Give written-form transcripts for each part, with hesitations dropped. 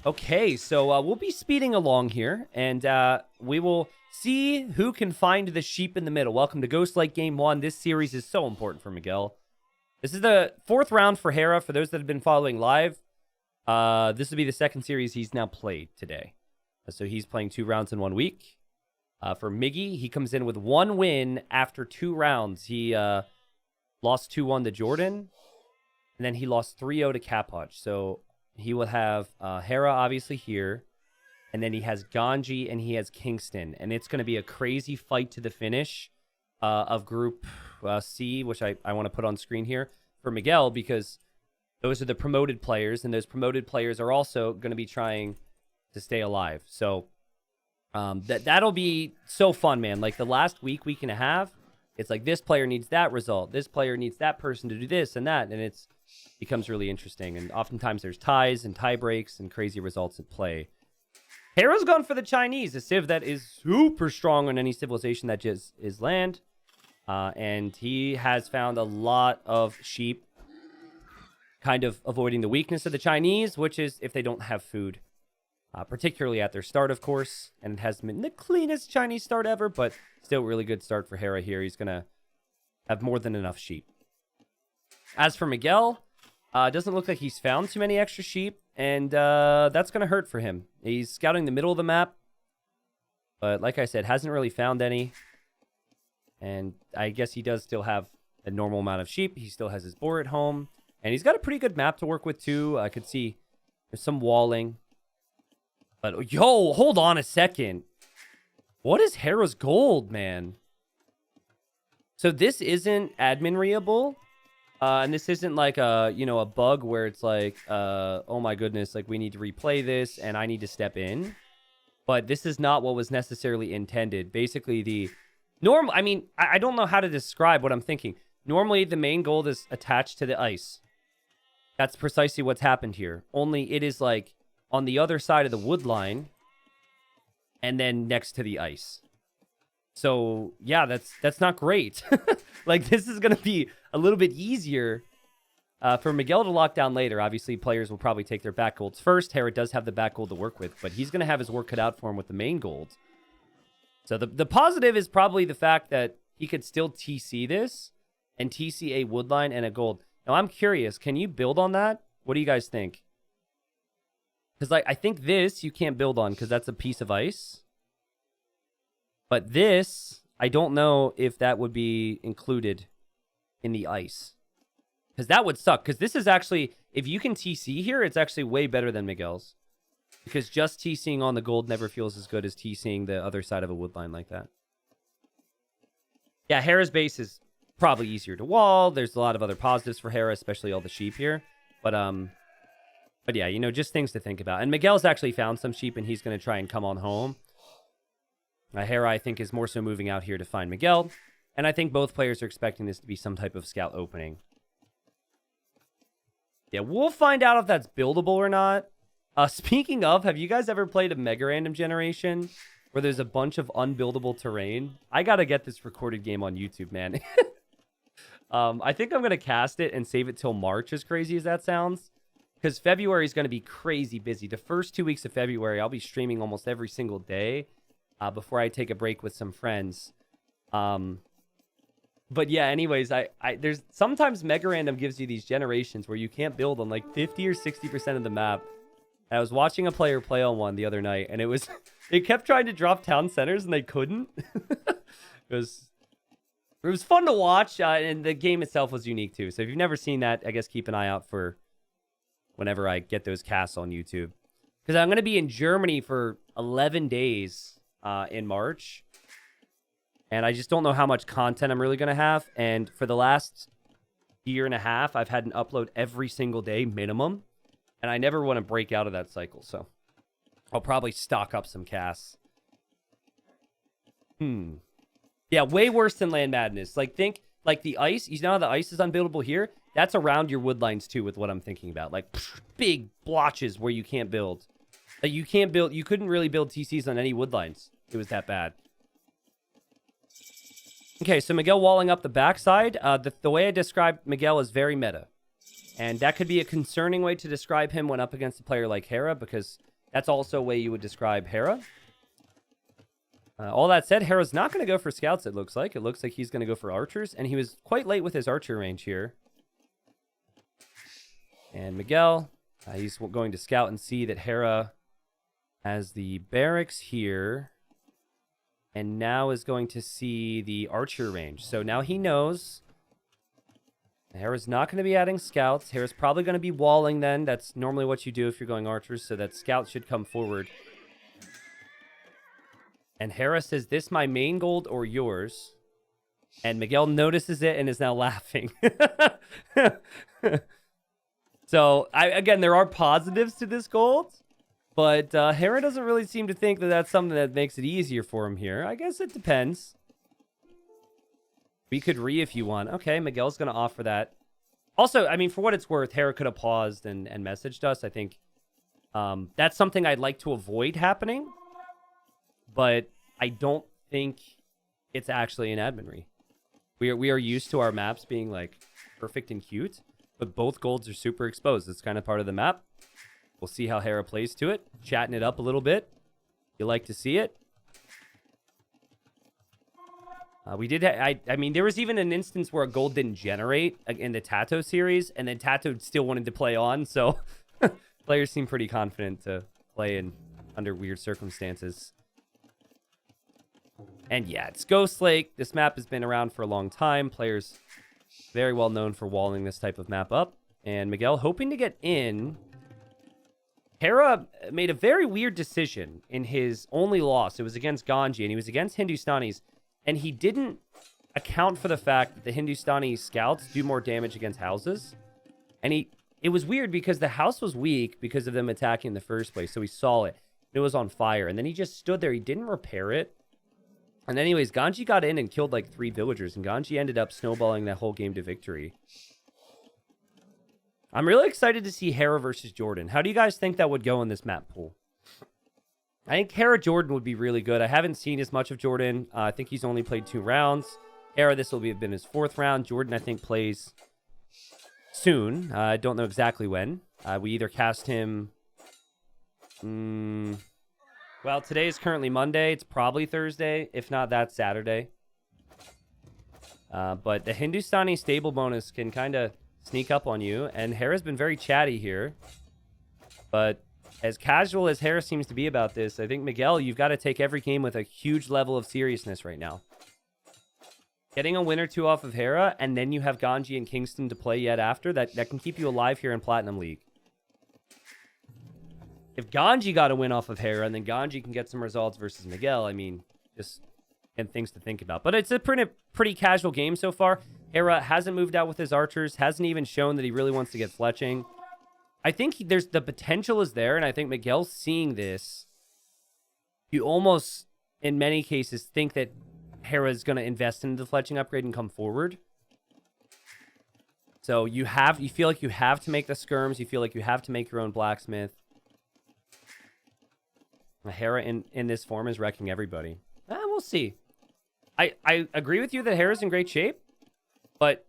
Okay, so we'll be speeding along here, and we will see who can find the sheep in the middle. Welcome to Ghost Lake Game 1. This series is so important for Miguel. This is the 4th round for Hera. For those that have been following live, this will be the 2nd series he's now played today. So he's playing 2 rounds in 1 week. For Miggy, he comes in with 1 win after 2 rounds. He lost 2-1 to Jordan, and then he lost 3-0 to Caphotch. So he will have Hera, obviously, here. And then he has Ganji and he has Kingston. And it's going to be a crazy fight to the finish of Group C, which I want to put on screen here for Miguel, because those are the promoted players. And those promoted players are also going to be trying to stay alive. So that'll be so fun, man. Like the last week and a half, it's like this player needs that result. This player needs that person to do this and that. And it's becomes really interesting, and oftentimes there's ties and tie breaks and crazy results at play. Hera's gone for the Chinese, a civ that is super strong on any civilization that just is land, and he has found a lot of sheep, kind of avoiding the weakness of the Chinese, which is if they don't have food, particularly at their start, of course. And it hasn't been the cleanest Chinese start ever, but still really good start for Hera here. He's gonna have more than enough sheep. As for Miguel, doesn't look like he's found too many extra sheep, and that's going to hurt for him. He's scouting the middle of the map, but like I said, hasn't really found any. And I guess he does still have a normal amount of sheep. He still has his boar at home, and he's got a pretty good map to work with, too. I could see there's some walling. But, yo, hold on a second. What is Hera's gold, man? So this isn't admin-reable. And this isn't like a bug where it's like, oh my goodness, like we need to replay this and I need to step in. But this is not what was necessarily intended. Basically, I don't know how to describe what I'm thinking. Normally, the main gold is attached to the ice. That's precisely what's happened here. Only it is like on the other side of the wood line and then next to the ice. So, yeah, that's not great. Like, this is going to be a little bit easier for Miguel to lock down later. Obviously, players will probably take their back golds first. Hera does have the back gold to work with, but he's going to have his work cut out for him with the main gold. So, the positive is probably the fact that he could still TC this and TC a wood line and a gold. Now, I'm curious. Can you build on that? What do you guys think? Because, like, I think this you can't build on because that's a piece of ice. But this, I don't know if that would be included in the ice. Because that would suck. Because this is actually, if you can TC here, it's actually way better than Miguel's. Because just TCing on the gold never feels as good as TCing the other side of a wood line like that. Yeah, Hera's base is probably easier to wall. There's a lot of other positives for Hera, especially all the sheep here. But yeah, just things to think about. And Miguel's actually found some sheep, and he's going to try and come on home. Hera, I think, is more so moving out here to find Miguel. And I think both players are expecting this to be some type of scout opening. Yeah, we'll find out if that's buildable or not. Speaking of, have you guys ever played a Mega Random Generation where there's a bunch of unbuildable terrain? I got to get this recorded game on YouTube, man. I think I'm going to cast it and save it till March, as crazy as that sounds. Because February is going to be crazy busy. The first 2 weeks of February, I'll be streaming almost every single day. Before I take a break with some friends. But yeah, anyways, there's sometimes Mega Random gives you these generations where you can't build on like 50 or 60% of the map. And I was watching a player play on one the other night, and they kept trying to drop town centers and they couldn't. It was fun to watch, and the game itself was unique too. So if you've never seen that, I guess keep an eye out for whenever I get those casts on YouTube. Because I'm going to be in Germany for 11 days. In March, and I just don't know how much content I'm really going to have. And for the last year and a half, I've had an upload every single day minimum, and I never want to break out of that cycle, so I'll probably stock up some casts. Yeah, way worse than Land Madness. Like, think, like the ice, you know how the ice is unbuildable here? That's around your wood lines too with what I'm thinking about. Like, big blotches where you can't build. Like, you couldn't really build TCs on any wood lines. It was that bad. Okay, so Miguel walling up the backside. The way I described Miguel is very meta. And that could be a concerning way to describe him when up against a player like Hera, because that's also a way you would describe Hera. All that said, Hera's not going to go for scouts, it looks like. It looks like he's going to go for archers, and he was quite late with his archer range here. And Miguel, he's going to scout and see that Hera has the barracks here, and now is going to see the archer range. So now he knows Hera's not going to be adding scouts. Hera's probably going to be walling then. That's normally what you do if you're going archers, so that scouts should come forward. And Hera says, "This my main gold or yours?" And Miguel notices it and is now laughing. So, again, there are positives to this gold. But Hera doesn't really seem to think that that's something that makes it easier for him here. I guess it depends. We could if you want. Okay, Miguel's going to offer that. Also, I mean, for what it's worth, Hera could have paused and messaged us. I think that's something I'd like to avoid happening. But I don't think it's actually an admin re. We are used to our maps being like perfect and cute, but both golds are super exposed. It's kind of part of the map. We'll see how Hera plays to it, chatting it up a little bit. You like to see it. We did. I mean, there was even an instance where a gold didn't generate in the Tato series, and then Tato still wanted to play on. So players seem pretty confident to play in under weird circumstances. And yeah, it's Ghost Lake. This map has been around for a long time. Players very well known for walling this type of map up. And Miguel hoping to get in. Hera made a very weird decision in his only loss. It was against Ganji, and he was against Hindustanis. And he didn't account for the fact that the Hindustani scouts do more damage against houses. And it was weird because the house was weak because of them attacking in the first place. So he saw it. It was on fire. And then he just stood there. He didn't repair it. And anyways, Ganji got in and killed like 3 villagers, and Ganji ended up snowballing that whole game to victory. I'm really excited to see Hera versus Jordan. How do you guys think that would go in this map pool? I think Hera Jordan would be really good. I haven't seen as much of Jordan. I think he's only played 2 rounds. Hera, this will been his 4th round. Jordan, I think, plays soon. I don't know exactly when. We either cast him... Well, today is currently Monday. It's probably Thursday. If not, that's Saturday. But the Hindustani stable bonus can kind of sneak up on you. And Hera's been very chatty here. But as casual as Hera seems to be about this, I think, Miguel, you've got to take every game with a huge level of seriousness right now. Getting a win or 2 off of Hera, and then you have Ganji and Kingston to play yet after, that can keep you alive here in Platinum League. If Ganji got a win off of Hera, and then Ganji can get some results versus Miguel, I mean, just and things to think about. But it's a pretty casual game so far. Hera hasn't moved out with his archers, hasn't even shown that he really wants to get fletching. I think there's the potential is there, and I think Miguel's seeing this. You almost, in many cases, think that Hera is going to invest in the fletching upgrade and come forward. So you feel like you have to make the skirms. You feel like you have to make your own blacksmith. Hera in this form is wrecking everybody. We'll see. I agree with you that Hera's in great shape, but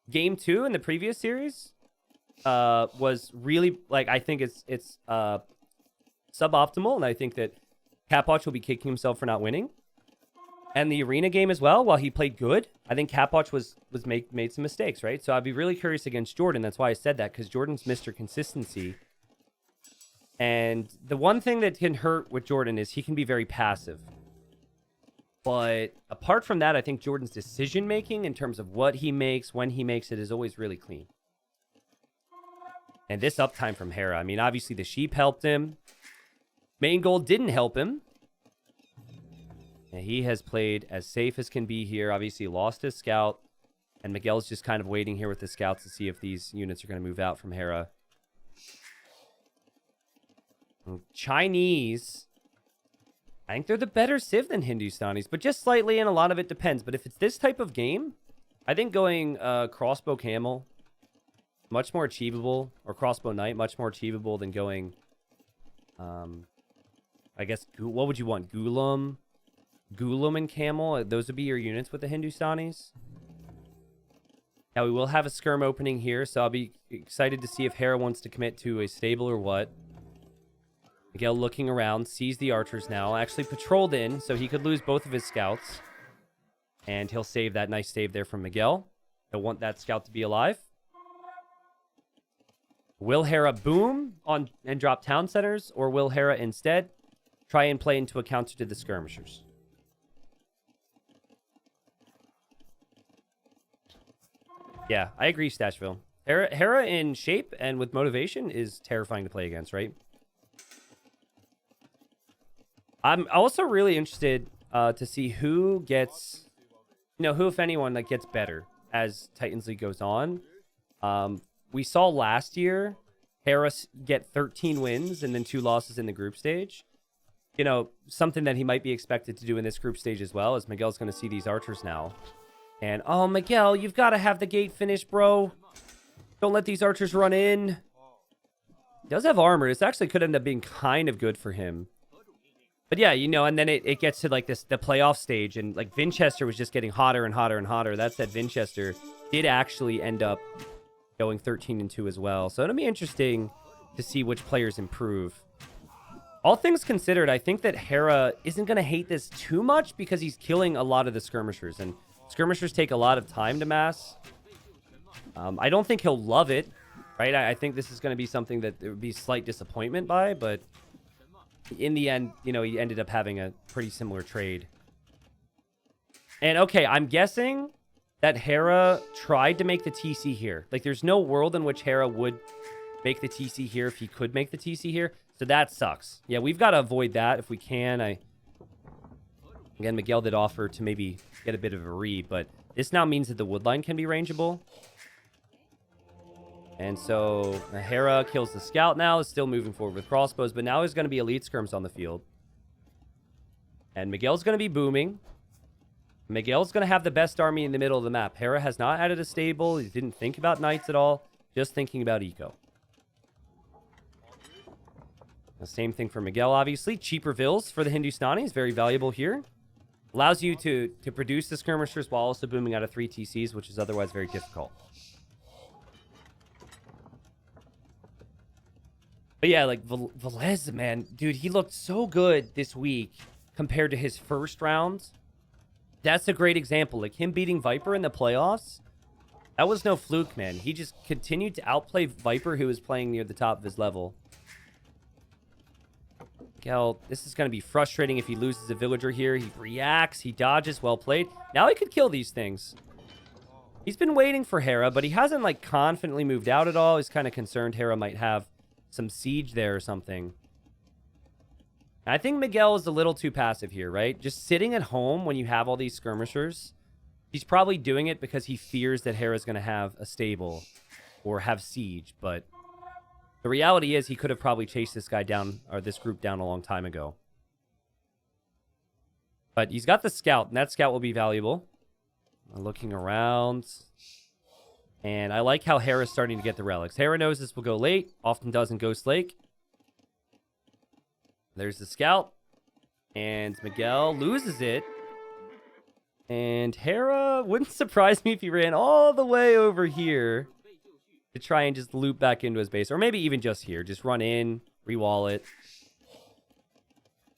game 2 in the previous series was really, like, I think it's suboptimal, and I think that Capwatch will be kicking himself for not winning. And the arena game as well, while he played good, I think Capwatch made some mistakes, right? So I'd be really curious against Jordan. That's why I said that, because Jordan's Mr. Consistency. And the one thing that can hurt with Jordan is he can be very passive. But apart from that, I think Jordan's decision-making in terms of what he makes, when he makes it, is always really clean. And this uptime from Hera, I mean, obviously the sheep helped him. Main gold didn't help him. And he has played as safe as can be here. Obviously lost his scout. And Miguel's just kind of waiting here with the scouts to see if these units are going to move out from Hera. Chinese, I think they're the better civ than Hindustanis, but just slightly, and a lot of it depends. But if it's this type of game, I think going crossbow camel, much more achievable, or crossbow knight, much more achievable than going, I guess, what would you want? Gulam and camel, those would be your units with the Hindustanis. Now, we will have a skirm opening here, so I'll be excited to see if Hera wants to commit to a stable or what. Miguel looking around, sees the archers now. Actually patrolled in, so he could lose both of his scouts. And he'll save that nice save there from Miguel. He'll want that scout to be alive. Will Hera boom on and drop town centers, or will Hera instead try and play into a counter to the skirmishers? Yeah, I agree, Stashville. Hera in shape and with motivation is terrifying to play against, right? I'm also really interested to see who gets, who, if anyone, like, gets better as Titans League goes on. We saw last year Hera get 13 wins and then 2 losses in the group stage. Something that he might be expected to do in this group stage as well, as Miguel's going to see these archers now. And, oh, Miguel, you've got to have the gate finished, bro. Don't let these archers run in. He does have armor. This actually could end up being kind of good for him. But yeah, and then it gets to, like, the playoff stage. And, like, Vinchester was just getting hotter and hotter and hotter. That said, Vinchester did actually end up going 13-2 as well. So it'll be interesting to see which players improve. All things considered, I think that Hera isn't going to hate this too much because he's killing a lot of the skirmishers. And skirmishers take a lot of time to mass. I don't think he'll love it, right? I think this is going to be something that there would be slight disappointment by, but in the end, he ended up having a pretty similar trade. And okay, I'm guessing that Hera tried to make the TC here. Like, there's no world in which Hera would make the TC here if he could make the TC here. So that sucks. Yeah, we've got to avoid that if we can. Again, Miguel did offer to maybe get a bit of a read, but this now means that the woodline can be rangeable. And so Hera kills the scout now, is still moving forward with crossbows, but now there's going to be elite skirms on the field. And Miguel's going to be booming. Miguel's going to have the best army in the middle of the map. Hera has not added a stable. He didn't think about knights at all, just thinking about eco. The same thing for Miguel, obviously. Cheaper vills for the Hindustanis, very valuable here. Allows you to produce the skirmishers while also booming out of 3 TCs, which is otherwise very difficult. But yeah, like, Velez, man, dude, he looked so good this week compared to his first round. That's a great example. Like, him beating Viper in the playoffs, that was no fluke, man. He just continued to outplay Viper, who was playing near the top of his level. Miguel, this is going to be frustrating if he loses a villager here. He reacts, he dodges, well played. Now he could kill these things. He's been waiting for Hera, but he hasn't, like, confidently moved out at all. He's kind of concerned Hera might have some siege there or something. I think Miguel is a little too passive here, right? Just sitting at home when you have all these skirmishers. He's probably doing it because he fears that Hera's going to have a stable or have siege, but the reality is he could have probably chased this guy down, or this group down, a long time ago. But he's got the scout, and that scout will be valuable. Looking around. And I like how Hera's starting to get the relics. Hera knows this will go late. Often does in Ghost Lake. There's the scout. And Miguel loses it. And Hera, wouldn't surprise me if he ran all the way over here to try and just loop back into his base. Or maybe even just here. Just run in, re-wall it.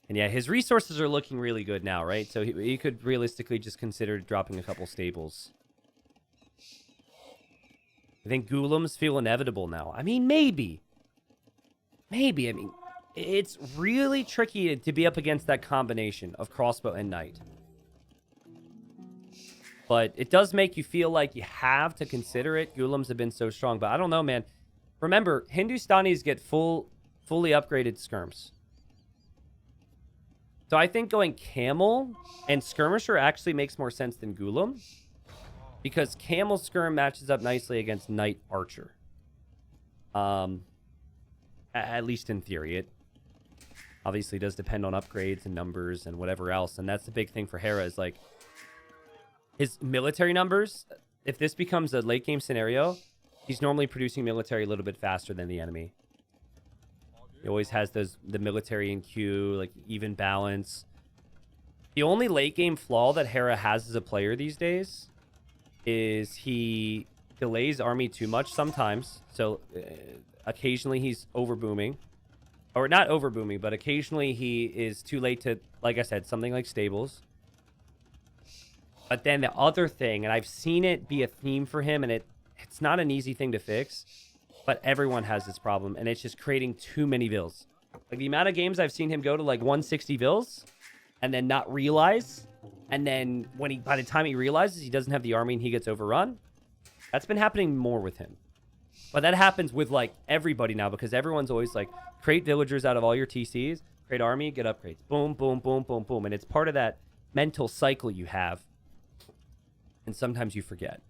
And yeah, his resources are looking really good now, right? So he could realistically just consider dropping a couple stables. I think Ghoulems feel inevitable now. I mean, maybe. Maybe. I mean, it's really tricky to be up against that combination of crossbow and knight. But it does make you feel like you have to consider it. Ghoulems have been so strong. But I don't know, man. Remember, Hindustanis get fully upgraded skirms. So I think going camel and skirmisher actually makes more sense than Ghoulem. Because camel skirm matches up nicely against knight archer. At least in theory. It obviously does depend on upgrades and numbers and whatever else. And that's the big thing for Hera is, like, his military numbers. If this becomes a late game scenario, he's normally producing military a little bit faster than the enemy. He always has the military in queue, like even balance. The only late game flaw that Hera has as a player these days is he delays army too much sometimes. So occasionally he's overbooming. Or not overbooming, but occasionally he is too late to, like I said, something like stables. But then the other thing, and I've seen it be a theme for him, and it's not an easy thing to fix, but everyone has this problem, and it's just creating too many vills. Like, the amount of games I've seen him go to, like, 160 vills, and then not realize, and then by the time he realizes he doesn't have the army and he gets overrun, that's been happening more with him. But that happens with, like, everybody now, because everyone's always, like, create villagers out of all your TCs, create army, get upgrades. Boom, boom, boom, boom, boom. And it's part of that mental cycle you have. And sometimes you forget.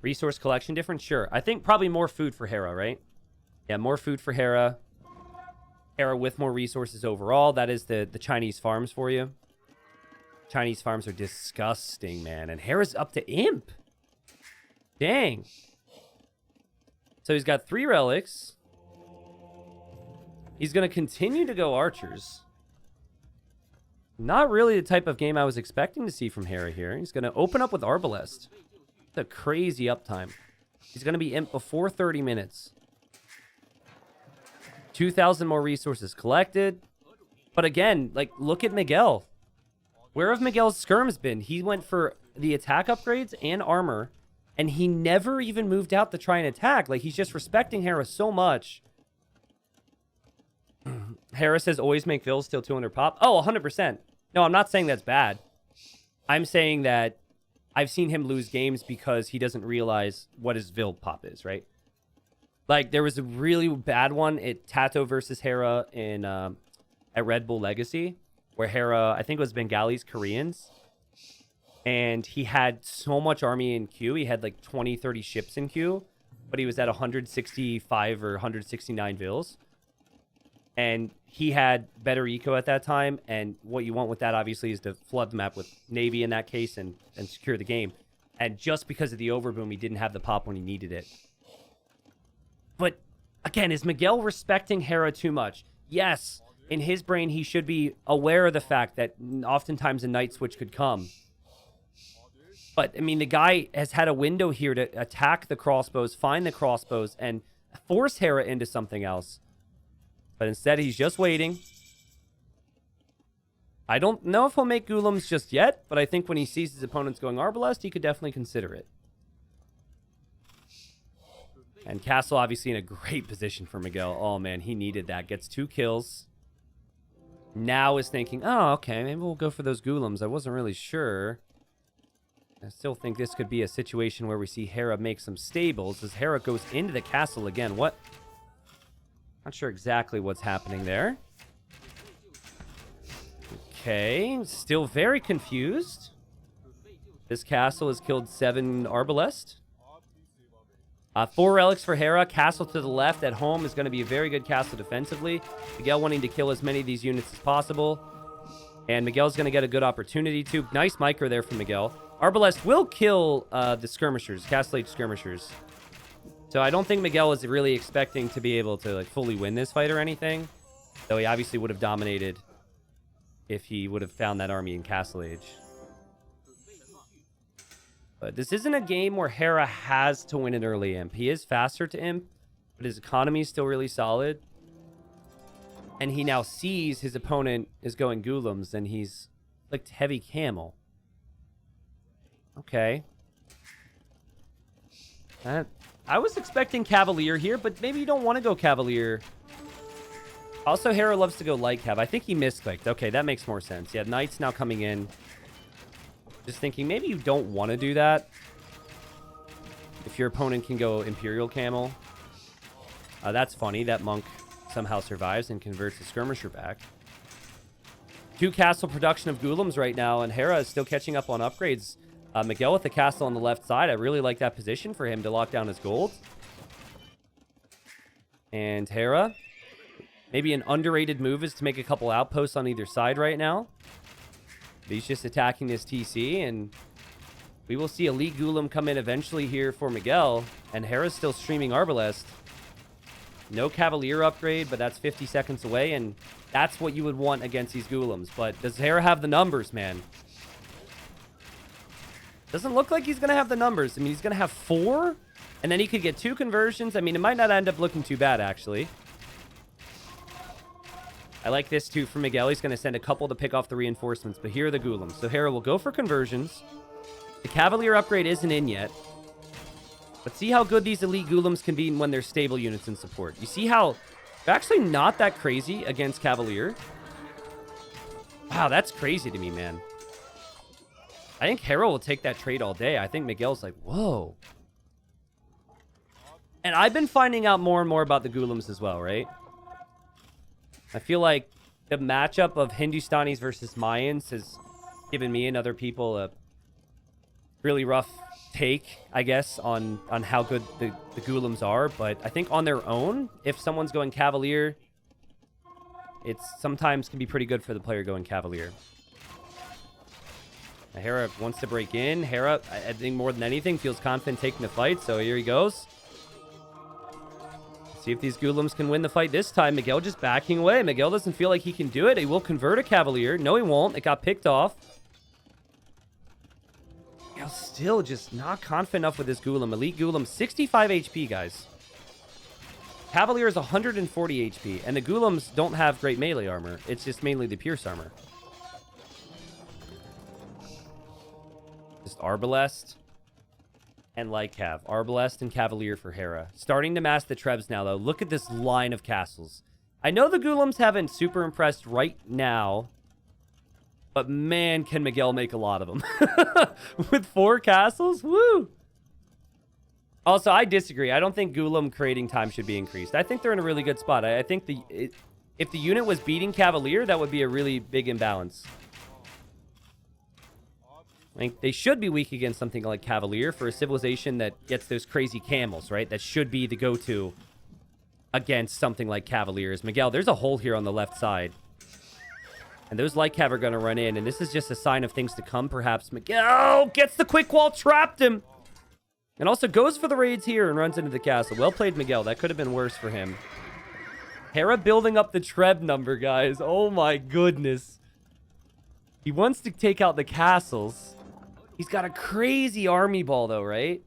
Resource collection difference? Sure. I think probably more food for Hera, right? Yeah, more food for Hera. Hera with more resources overall. That is the Chinese farms for you. Chinese farms are disgusting, man. And Hera's up to Imp. Dang. So he's got 3 relics. He's going to continue to go archers. Not really the type of game I was expecting to see from Hera here. He's going to open up with Arbalest. It's a crazy uptime. He's going to be Imp before 30 minutes. 2,000 more resources collected. But again, like, look at Miguel. Where have Miguel's skirms been? He went for the attack upgrades and armor, and he never even moved out to try and attack. Like, he's just respecting Hera so much. Hera says always make vills till 200 pop. Oh, 100%. No, I'm not saying that's bad. I'm saying that I've seen him lose games because he doesn't realize what his vill pop is, right? Like, there was a really bad one at Tato versus Hera in at Red Bull Legacy, where Hera, I think it was Bengalis, Koreans, and he had so much army in queue. He had like 20, 30 ships in queue, but he was at 165 or 169 vills. And he had better eco at that time, and what you want with that, obviously, is to flood the map with Navy in that case and secure the game. And just because of the overboom, he didn't have the pop when he needed it. But, again, is Miguel respecting Hera too much? Yes, in his brain, he should be aware of the fact that oftentimes a night switch could come. But, I mean, the guy has had a window here to attack the crossbows, find the crossbows, and force Hera into something else. But instead, he's just waiting. I don't know if he'll make Ghoulems just yet, but I think when he sees his opponents going Arbalest, he could definitely consider it. And Castle, obviously, in a great position for Miguel. Oh, man, he needed that. Gets 2 kills. Now is thinking, oh, okay, maybe we'll go for those Ghoulems. I wasn't really sure. I still think this could be a situation where we see Hera make some stables as Hera goes into the castle again. What? Not sure exactly what's happening there. Okay, still very confused. This castle has killed 7 Arbalest. 4 relics for Hera. Castle to the left at home is going to be a very good castle defensively. Miguel wanting to kill as many of these units as possible. And Miguel's going to get a good opportunity to. Nice micro there from Miguel. Arbalest will kill the skirmishers, Castle Age skirmishers. So I don't think Miguel is really expecting to be able to like fully win this fight or anything. Though he obviously would have dominated if he would have found that army in Castle Age. But this isn't a game where Hera has to win an early Imp. He is faster to Imp, but his economy is still really solid. And he now sees his opponent is going Ghoulems, and he's clicked Heavy Camel. Okay. I was expecting Cavalier here, but maybe you don't want to go Cavalier. Also, Hera loves to go Light Cav. I think he misclicked. Okay, that makes more sense. Yeah, Knight's now coming in. Just thinking, maybe you don't want to do that. If your opponent can go Imperial Camel. That's funny. That monk somehow survives and converts the skirmisher back. 2 castle production of Ghoulems right now, and Hera is still catching up on upgrades. Miguel with the castle on the left side. I really like that position for him to lock down his gold. And Hera. Maybe an underrated move is to make a couple outposts on either side right now. But he's just attacking this TC, and we will see Elite Ghoulam come in eventually here for Miguel. And Hera's still streaming Arbalest. No Cavalier upgrade, but that's 50 seconds away, and that's what you would want against these Ghoulems. But does Hera have the numbers, man? Doesn't look like he's going to have the numbers. I mean, he's going to have 4, and then he could get 2 conversions. I mean, it might not end up looking too bad, actually. I like this, too, from Miguel. He's going to send a couple to pick off the reinforcements, but here are the Ghoulems. So Hera will go for conversions. The Cavalier upgrade isn't in yet. But see how good these elite Ghoulems can be when they're stable units in support. You see how they're actually not that crazy against Cavalier? Wow, that's crazy to me, man. I think Hera will take that trade all day. I think Miguel's like, whoa. And I've been finding out more and more about the Ghoulems as well, right? I feel like the matchup of Hindustanis versus Mayans has given me and other people a really rough take, I guess, on how good the Ghoulems are. But I think on their own, if someone's going Cavalier, it sometimes can be pretty good for the player going Cavalier. Now, Hera wants to break in. Hera, I think more than anything, feels confident taking the fight. So here he goes. See if these Ghoulems can win the fight this time. Miguel just backing away. Miguel doesn't feel like he can do it. He will convert a Cavalier. No, he won't. It got picked off. Miguel still just not confident enough with this Ghoulem. Elite Ghoulem, 65 HP, guys. Cavalier is 140 HP. And the Ghoulems don't have great melee armor. It's just mainly the Pierce armor. Just Arbalest and Lycav. Arbalest and Cavalier for Hera. Starting to mass the Trebs now, though. Look at this line of castles. I know the Ghoulems haven't super impressed right now, but man, can Miguel make a lot of them. With 4 castles? Woo! Also, I disagree. I don't think Ghoulem creating time should be increased. I think they're in a really good spot. I think if the unit was beating Cavalier, that would be a really big imbalance. I think they should be weak against something like Cavalier for a civilization that gets those crazy camels, right? That should be the go-to against something like Cavaliers. Miguel, there's a hole here on the left side. And those Lycav are going to run in. And this is just a sign of things to come, perhaps. Miguel gets the quick wall, trapped him. And also goes for the raids here and runs into the castle. Well played, Miguel. That could have been worse for him. Hera building up the Treb number, guys. Oh my goodness. He wants to take out the castles. He's got a crazy army ball, though, right?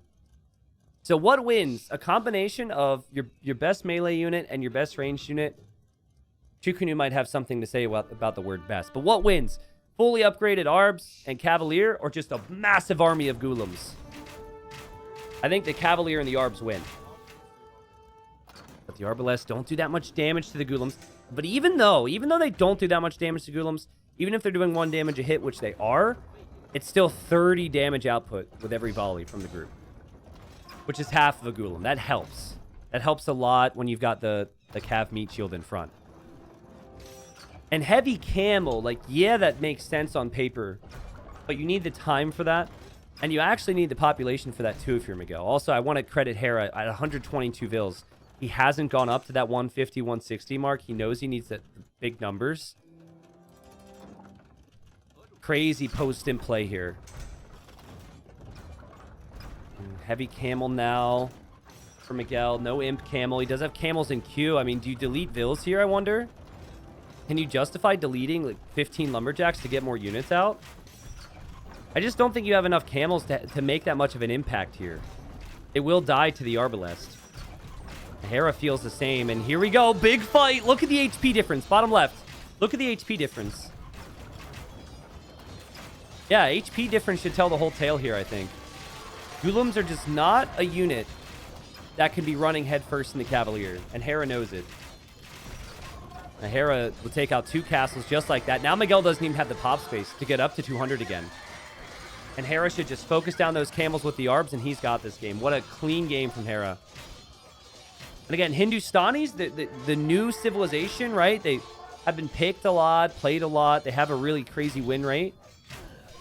So what wins? A combination of your best melee unit and your best ranged unit. Chukunu might have something to say about the word best. But what wins? Fully upgraded Arbs and Cavalier, or just a massive army of Ghoulems? I think the Cavalier and the Arbs win. But the Arbalest don't do that much damage to the Ghoulems. But even though they don't do that much damage to Ghoulems, even if they're doing 1 damage a hit, which they are, it's still 30 damage output with every volley from the group, which is half of a Ghoulem. That helps. That helps a lot when you've got the Cav meat shield in front. And heavy camel, like, yeah, that makes sense on paper, but you need the time for that, and you actually need the population for that too if you're Miguel. Also, I want to credit Hera at 122 vills. He hasn't gone up to that 150, 160 mark. He knows he needs the big numbers. Crazy post-in play here. Heavy camel now for Miguel. No imp camel. He does have camels in queue. I mean, do you delete vills here, I wonder? Can you justify deleting like 15 lumberjacks to get more units out? I just don't think you have enough camels to make that much of an impact here. It will die to the Arbalest. Hera feels the same. And here we go. Big fight. Look at the HP difference. Bottom left. Look at the HP difference. Yeah, HP difference should tell the whole tale here, I think. Ghoulems are just not a unit that can be running headfirst in the Cavalier. And Hera knows it. Now, Hera will take out 2 castles just like that. Now Miguel doesn't even have the pop space to get up to 200 again. And Hera should just focus down those camels with the Arbs, and he's got this game. What a clean game from Hera. And again, Hindustanis, the new civilization, right? They have been picked a lot, played a lot. They have a really crazy win rate.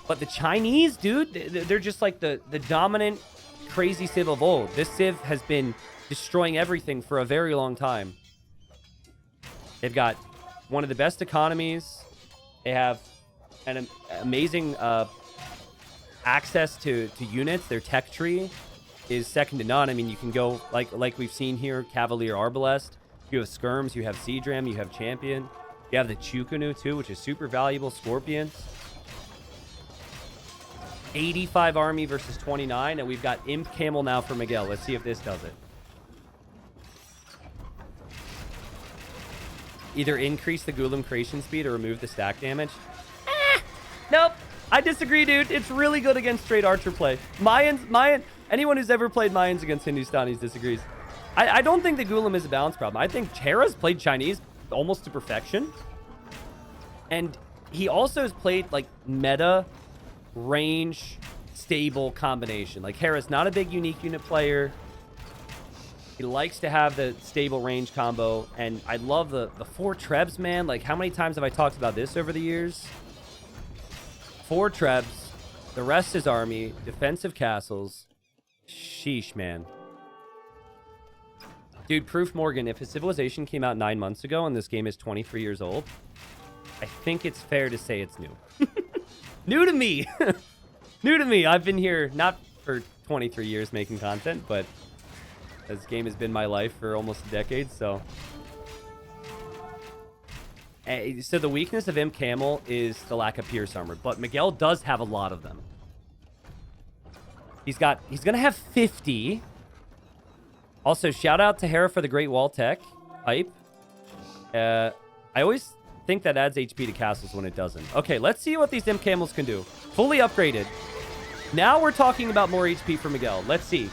But the Chinese, dude, they're just like the dominant, crazy civ of old. This civ has been destroying everything for a very long time. They've got one of the best economies. They have an amazing access to units. Their tech tree is second to none. I mean, you can go, like we've seen here, Cavalier Arbalest. You have Skirms, you have Seadram, you have Champion. You have the Chukunu, too, which is super valuable. Scorpions. 85 army versus 29, and we've got Imp Camel now for Miguel. Let's see if this does it. Either increase the Golem creation speed or remove the stack damage. Nope. I disagree, dude. It's really good against straight archer play. Anyone who's ever played Mayans against Hindustanis disagrees. I don't think the Golem is a balance problem. I think Hera's played Chinese almost to perfection. And he also has played, like, meta, range, stable combination. Like, Hera's not a big unique unit player. He likes to have the stable range combo. And I love the 4 Trebs, man. Like, how many times have I talked about this over the years? 4 Trebs. The rest is army. Defensive castles. Sheesh, man. Dude, Proof Morgan, if his civilization came out 9 months ago and this game is 23 years old, I think it's fair to say it's new. New to me. New to me. I've been here not for 23 years making content, but this game has been my life for almost a decade, so. So the weakness of Imp Camel is the lack of Pierce Armor, but Miguel does have a lot of them. He's going to have 50. Also, shout out to Hera for the Great Wall Tech hype. I always think that adds HP to castles when it doesn't. Okay, let's see what these Imp Camels can do. Fully upgraded. Now we're talking about more HP for Miguel. Let's see.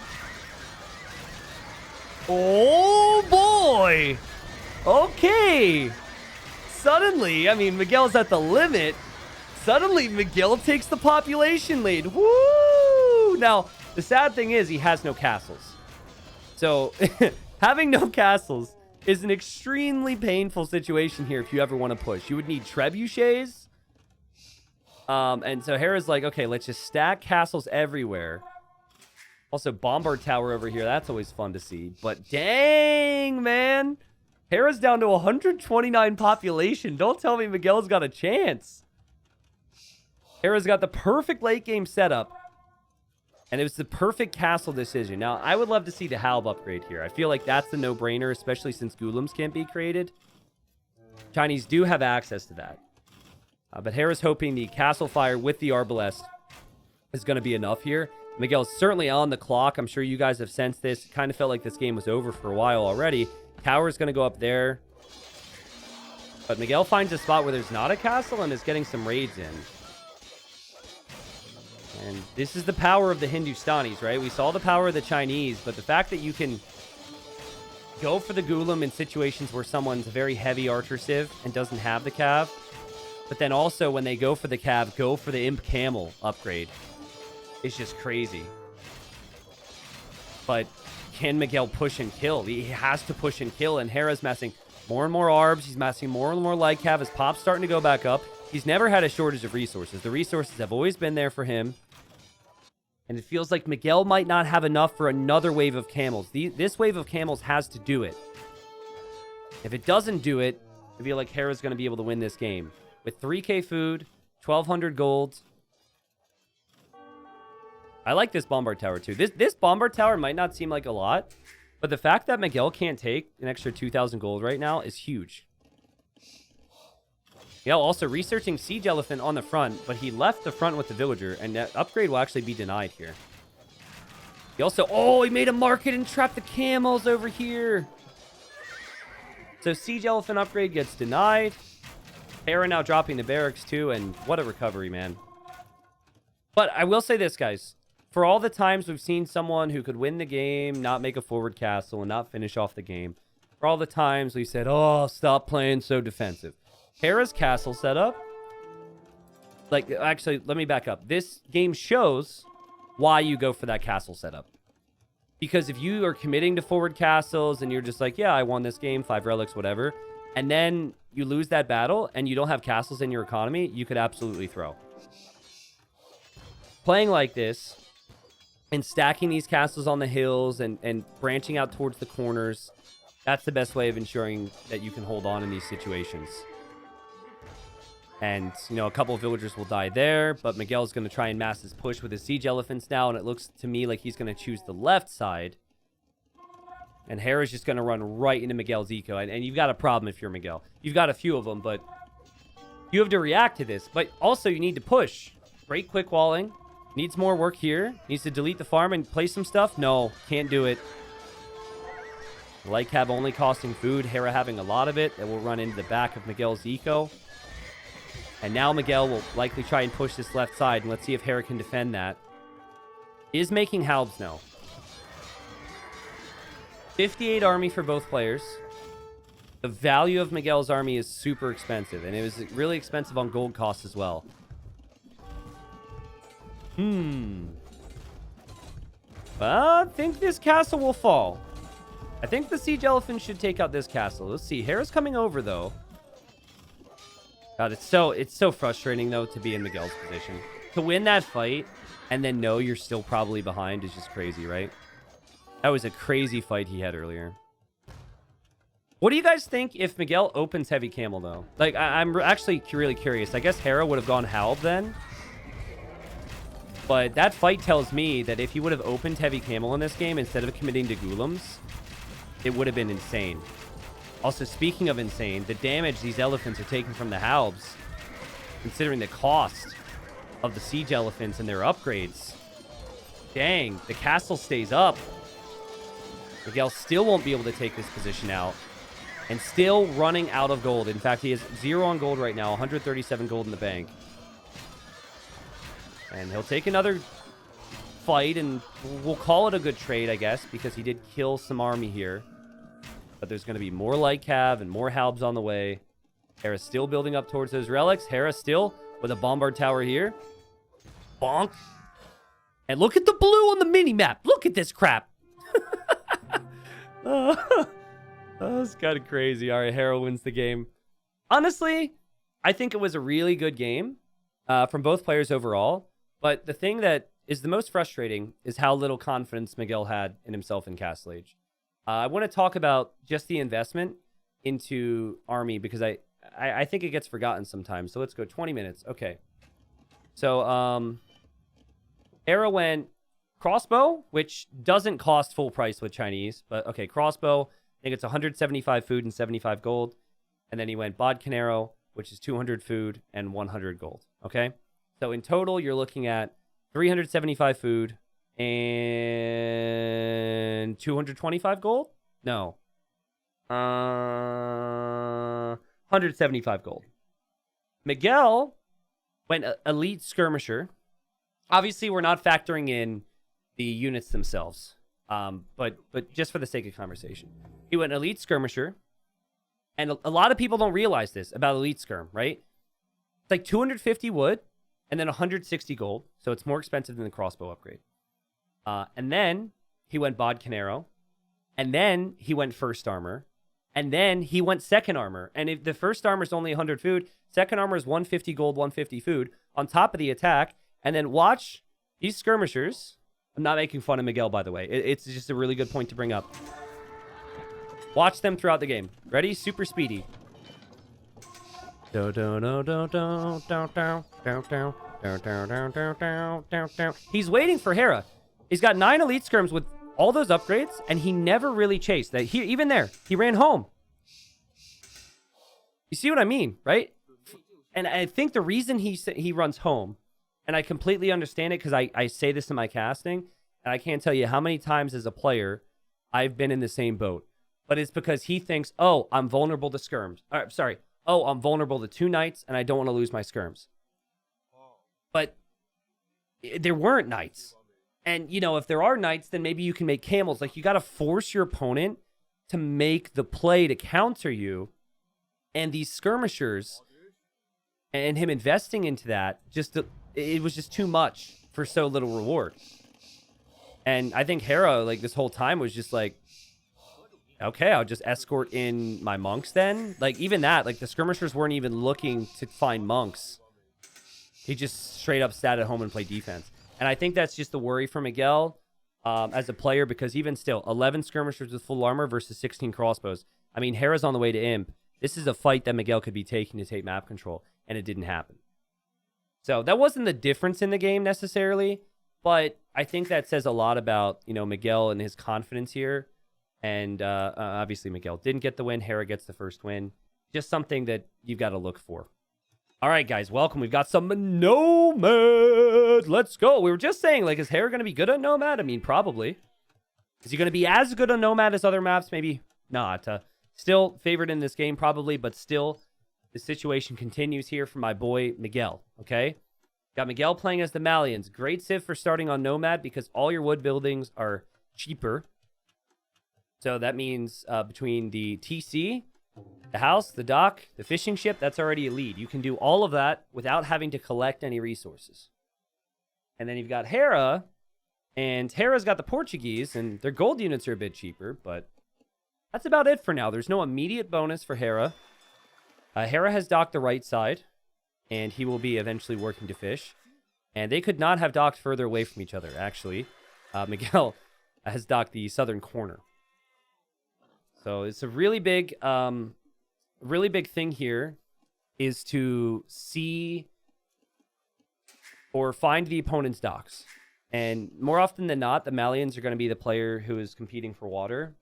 Oh, boy. Okay. Suddenly, I mean, Miguel's at the limit. Suddenly, Miguel takes the population lead. Woo! Now, the sad thing is he has no castles. So, having no castles is an extremely painful situation here if you ever want to push. You would need trebuchets. And so Hera's like, okay, let's just stack castles everywhere. Also, Bombard Tower over here. That's always fun to see. But dang, man. Hera's down to 129 population. Don't tell me Miguel's got a chance. Hera's got the perfect late game setup. And it was the perfect castle decision. Now, I would love to see the Halb upgrade here. I feel like that's the no-brainer, especially since Golems can't be created. Chinese do have access to that. But Hera's hoping the Castle Fire with the Arbalest is going to be enough here. Miguel's certainly on the clock. I'm sure you guys have sensed this. It kind of felt like this game was over for a while already. Tower's going to go up there. But Miguel finds a spot where there's not a castle and is getting some raids in. And this is the power of the Hindustanis, right? We saw the power of the Chinese, but the fact that you can go for the Golem in situations where someone's a very heavy archer civ and doesn't have the cav, but then also when they go for the cav, go for the Imp Camel upgrade. It's just crazy. But can Miguel push and kill? He has to push and kill, and Hera's massing more and more arbs. He's massing more and more light cav. His pop's starting to go back up. He's never had a shortage of resources. The resources have always been there for him. And it feels like Miguel might not have enough for another wave of camels. This wave of camels has to do it. If it doesn't do it, I feel like Hera's going to be able to win this game. With 3k food, 1,200 gold. I like this Bombard Tower too. This Bombard Tower might not seem like a lot, but the fact that Miguel can't take an extra 2,000 gold right now is huge. Yeah, also researching Siege Elephant on the front, but he left the front with the Villager, and that upgrade will actually be denied here. He also... Oh, he made a market and trapped the camels over here. So Siege Elephant upgrade gets denied. Hera now dropping the barracks too, and what a recovery, man. But I will say this, guys. For all the times we've seen someone who could win the game, not make a forward castle, and not finish off the game. For all the times we said, oh, stop playing so defensive. Hera's castle setup, like, actually, let me back up. This game shows why you go for that castle setup. Because if you are committing to forward castles and you're just like, yeah, I won this game, 5 relics, whatever, and then you lose that battle and you don't have castles in your economy, you could absolutely throw. Playing like this and stacking these castles on the hills and branching out towards the corners, that's the best way of ensuring that you can hold on in these situations. And, you know, a couple of villagers will die there, but Miguel's going to try and mass his push with his Siege Elephants now, and it looks to me like he's going to choose the left side. And Hera's just going to run right into Miguel's eco, and you've got a problem if you're Miguel. You've got a few of them, but you have to react to this. But also, you need to push. Great quick walling. Needs more work here. Needs to delete the farm and play some stuff. No, can't do it. Lycab only costing food. Hera having a lot of it. That will run into the back of Miguel's eco. And now Miguel will likely try and push this left side. And let's see if Hera can defend that. Is making halbs now. 58 army for both players. The value of Miguel's army is super expensive. And it was really expensive on gold cost as well. I think this castle will fall. I think the siege elephant should take out this castle. Let's see. Hera's coming over, though. God, it's so frustrating, though, to be in Miguel's position. To win that fight and then know you're still probably behind is just crazy, right? That was a crazy fight he had earlier. What do you guys think if Miguel opens heavy camel, though? Like, I'm actually really curious. I guess Hera would have gone halb then. But that fight tells me that if he would have opened heavy camel in this game instead of committing to golems, it would have been insane. Also, speaking of insane, the damage these elephants are taking from the halbs, considering the cost of the siege elephants and their upgrades. Dang, the castle stays up. Miguel still won't be able to take this position out. And still running out of gold. In fact, he has 0 on gold right now, 137 gold in the bank. And he'll take another fight, and we'll call it a good trade, I guess, because he did kill some army here. But there's going to be more Lycav and more halbs on the way. Hera's still building up towards those relics. Hera still with a bombard tower here. Bonk. And look at the blue on the mini-map. Look at this crap. That's kind of crazy. All right, Hera wins the game. Honestly, I think it was a really good game from both players overall. But the thing that is the most frustrating is how little confidence Miguel had in himself in Castle Age. I want to talk about just the investment into army because I think it gets forgotten sometimes. So let's go 20 minutes. Okay. So Hera went crossbow, which doesn't cost full price with Chinese. But okay, crossbow, I think it's 175 food and 75 gold. And then he went bodkin arrow, which is 200 food and 100 gold. Okay. So in total, you're looking at 375 food and 225 gold? No. 175 gold. Miguel went elite skirmisher. Obviously, we're not factoring in the units themselves. But just for the sake of conversation. He went elite skirmisher. And a lot of people don't realize this about elite skirm, right? It's like 250 wood. And then 160 gold, so it's more expensive than the crossbow upgrade. And then he went bodkin arrow. And then he went first armor. And then he went second armor. And if the first armor is only 100 food, second armor is 150 gold, 150 food on top of the attack. And then watch these skirmishers. I'm not making fun of Miguel, by the way. It's just a really good point to bring up. Watch them throughout the game. Ready? Super speedy. He's waiting for Hera. He's got 9 elite skirms with all those upgrades, and he never really chased. That even there, he ran home. You see what I mean, right? And I think the reason he runs home, and I completely understand it because I say this in my casting, and I can't tell you how many times as a player I've been in the same boat. But it's because he thinks, oh, I'm vulnerable to skirms. Sorry. Oh, I'm vulnerable to 2 knights, and I don't want to lose my skirms. But there weren't knights. And, you know, if there are knights, then maybe you can make camels. Like, you got to force your opponent to make the play to counter you. And these skirmishers and him investing into that, it was just too much for so little reward. And I think Hera, like, this whole time was just like, okay, I'll just escort in my monks then. Like, even that, like, the skirmishers weren't even looking to find monks. He just straight up sat at home and played defense. And I think that's just the worry for Miguel as a player, because even still, 11 skirmishers with full armor versus 16 crossbows. I mean, Hera's on the way to Imp. This is a fight that Miguel could be taking to take map control, and it didn't happen. So that wasn't the difference in the game necessarily, but I think that says a lot about, you know, Miguel and his confidence here. And obviously Miguel didn't get the win. Hera gets the first win. Just something that you've got to look for. All right, guys, welcome. We've got some Nomad. Let's go. We were just saying, like, is Hera going to be good on Nomad? I mean, probably. Is he going to be as good on Nomad as other maps? Maybe not. Still favored in this game, probably, but still, the situation continues here for my boy, Miguel, okay? Got Miguel playing as the Malians. Great civ for starting on Nomad because all your wood buildings are cheaper. So that means between the TC, the house, the dock, the fishing ship, that's already a lead. You can do all of that without having to collect any resources. And then you've got Hera, and Hera's got the Portuguese, and their gold units are a bit cheaper, but that's about it for now. There's no immediate bonus for Hera. Hera has docked the right side, and he will be eventually working to fish. And they could not have docked further away from each other, actually. Miguel has docked the southern corner. So it's a really big thing here is to see or find the opponent's docks. And more often than not, the Malians are going to be the player who is competing for water.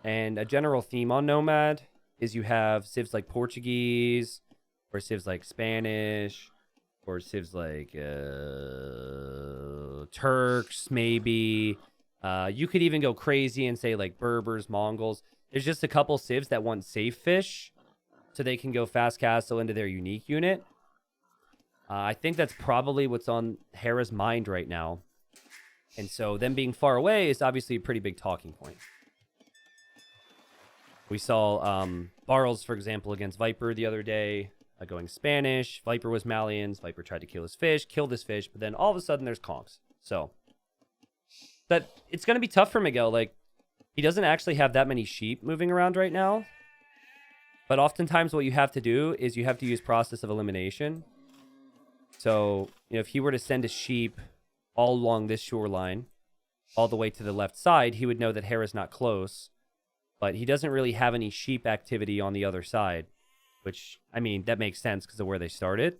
And a general theme on Nomad is you have civs like Portuguese, or civs like Spanish, or civs like Turks, maybe. You could even go crazy and say like Berbers, Mongols. There's just a couple civs that want safe fish so they can go fast castle into their unique unit. I think that's probably what's on Hera's mind right now. And so them being far away is obviously a pretty big talking point. We saw Barles, for example, against Viper the other day, going Spanish. Viper was Malians. Viper tried to kill his fish, killed his fish, but then all of a sudden there's conks. So that it's going to be tough for Miguel. Like, he doesn't actually have that many sheep moving around right now. But oftentimes what you have to do is you have to use process of elimination. So, if he were to send a sheep all along this shoreline, all the way to the left side, he would know that Hera's not close. But he doesn't really have any sheep activity on the other side. Which, I mean, that makes sense because of where they started.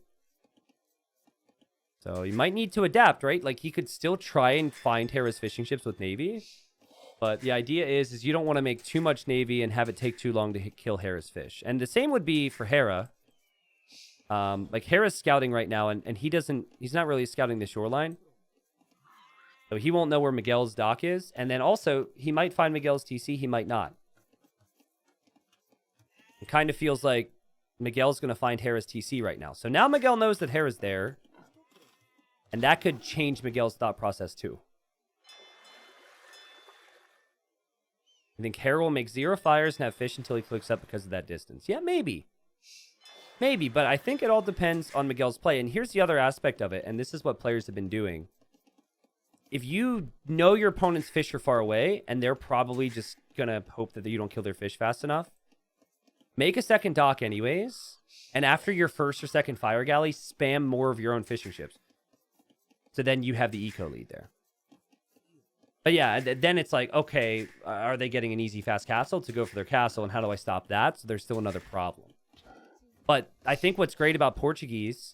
So you might need to adapt, right? Like, he could still try and find Hera's fishing ships with Navy. But the idea is you don't want to make too much Navy and have it take too long to kill Hera's fish. And the same would be for Hera. Like, Hera's scouting right now, and he's not really scouting the shoreline. So he won't know where Miguel's dock is. And then also, he might find Miguel's TC, he might not. It kind of feels like Miguel's going to find Hera's TC right now. So now Miguel knows that Hera's there. And that could change Miguel's thought process too. I think Hera will make 0 fires and have fish until he clicks up because of that distance. Yeah, maybe. Maybe, but I think it all depends on Miguel's play. And here's the other aspect of it, and this is what players have been doing. If you know your opponent's fish are far away, and they're probably just going to hope that you don't kill their fish fast enough, make a second dock anyways, and after your first or second fire galley, spam more of your own fishing ships. So then you have the eco lead there. But yeah, then it's like, okay, are they getting an easy fast castle to go for their castle, and how do I stop that? So there's still another problem. But I think what's great about Portuguese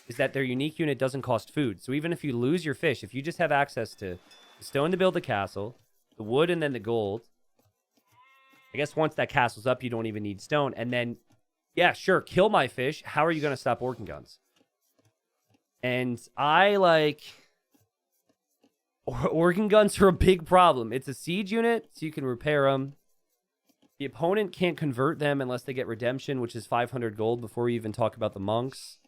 is that their unique unit doesn't cost food. So even if you lose your fish, if you just have access to the stone to build the castle, the wood, and then the gold, I guess once that castle's up, you don't even need stone. And then, yeah, sure, kill my fish. How are you going to stop organ guns? And organ guns are a big problem. It's a siege unit, so you can repair them. The opponent can't convert them unless they get redemption, which is 500 gold before you even talk about the monks.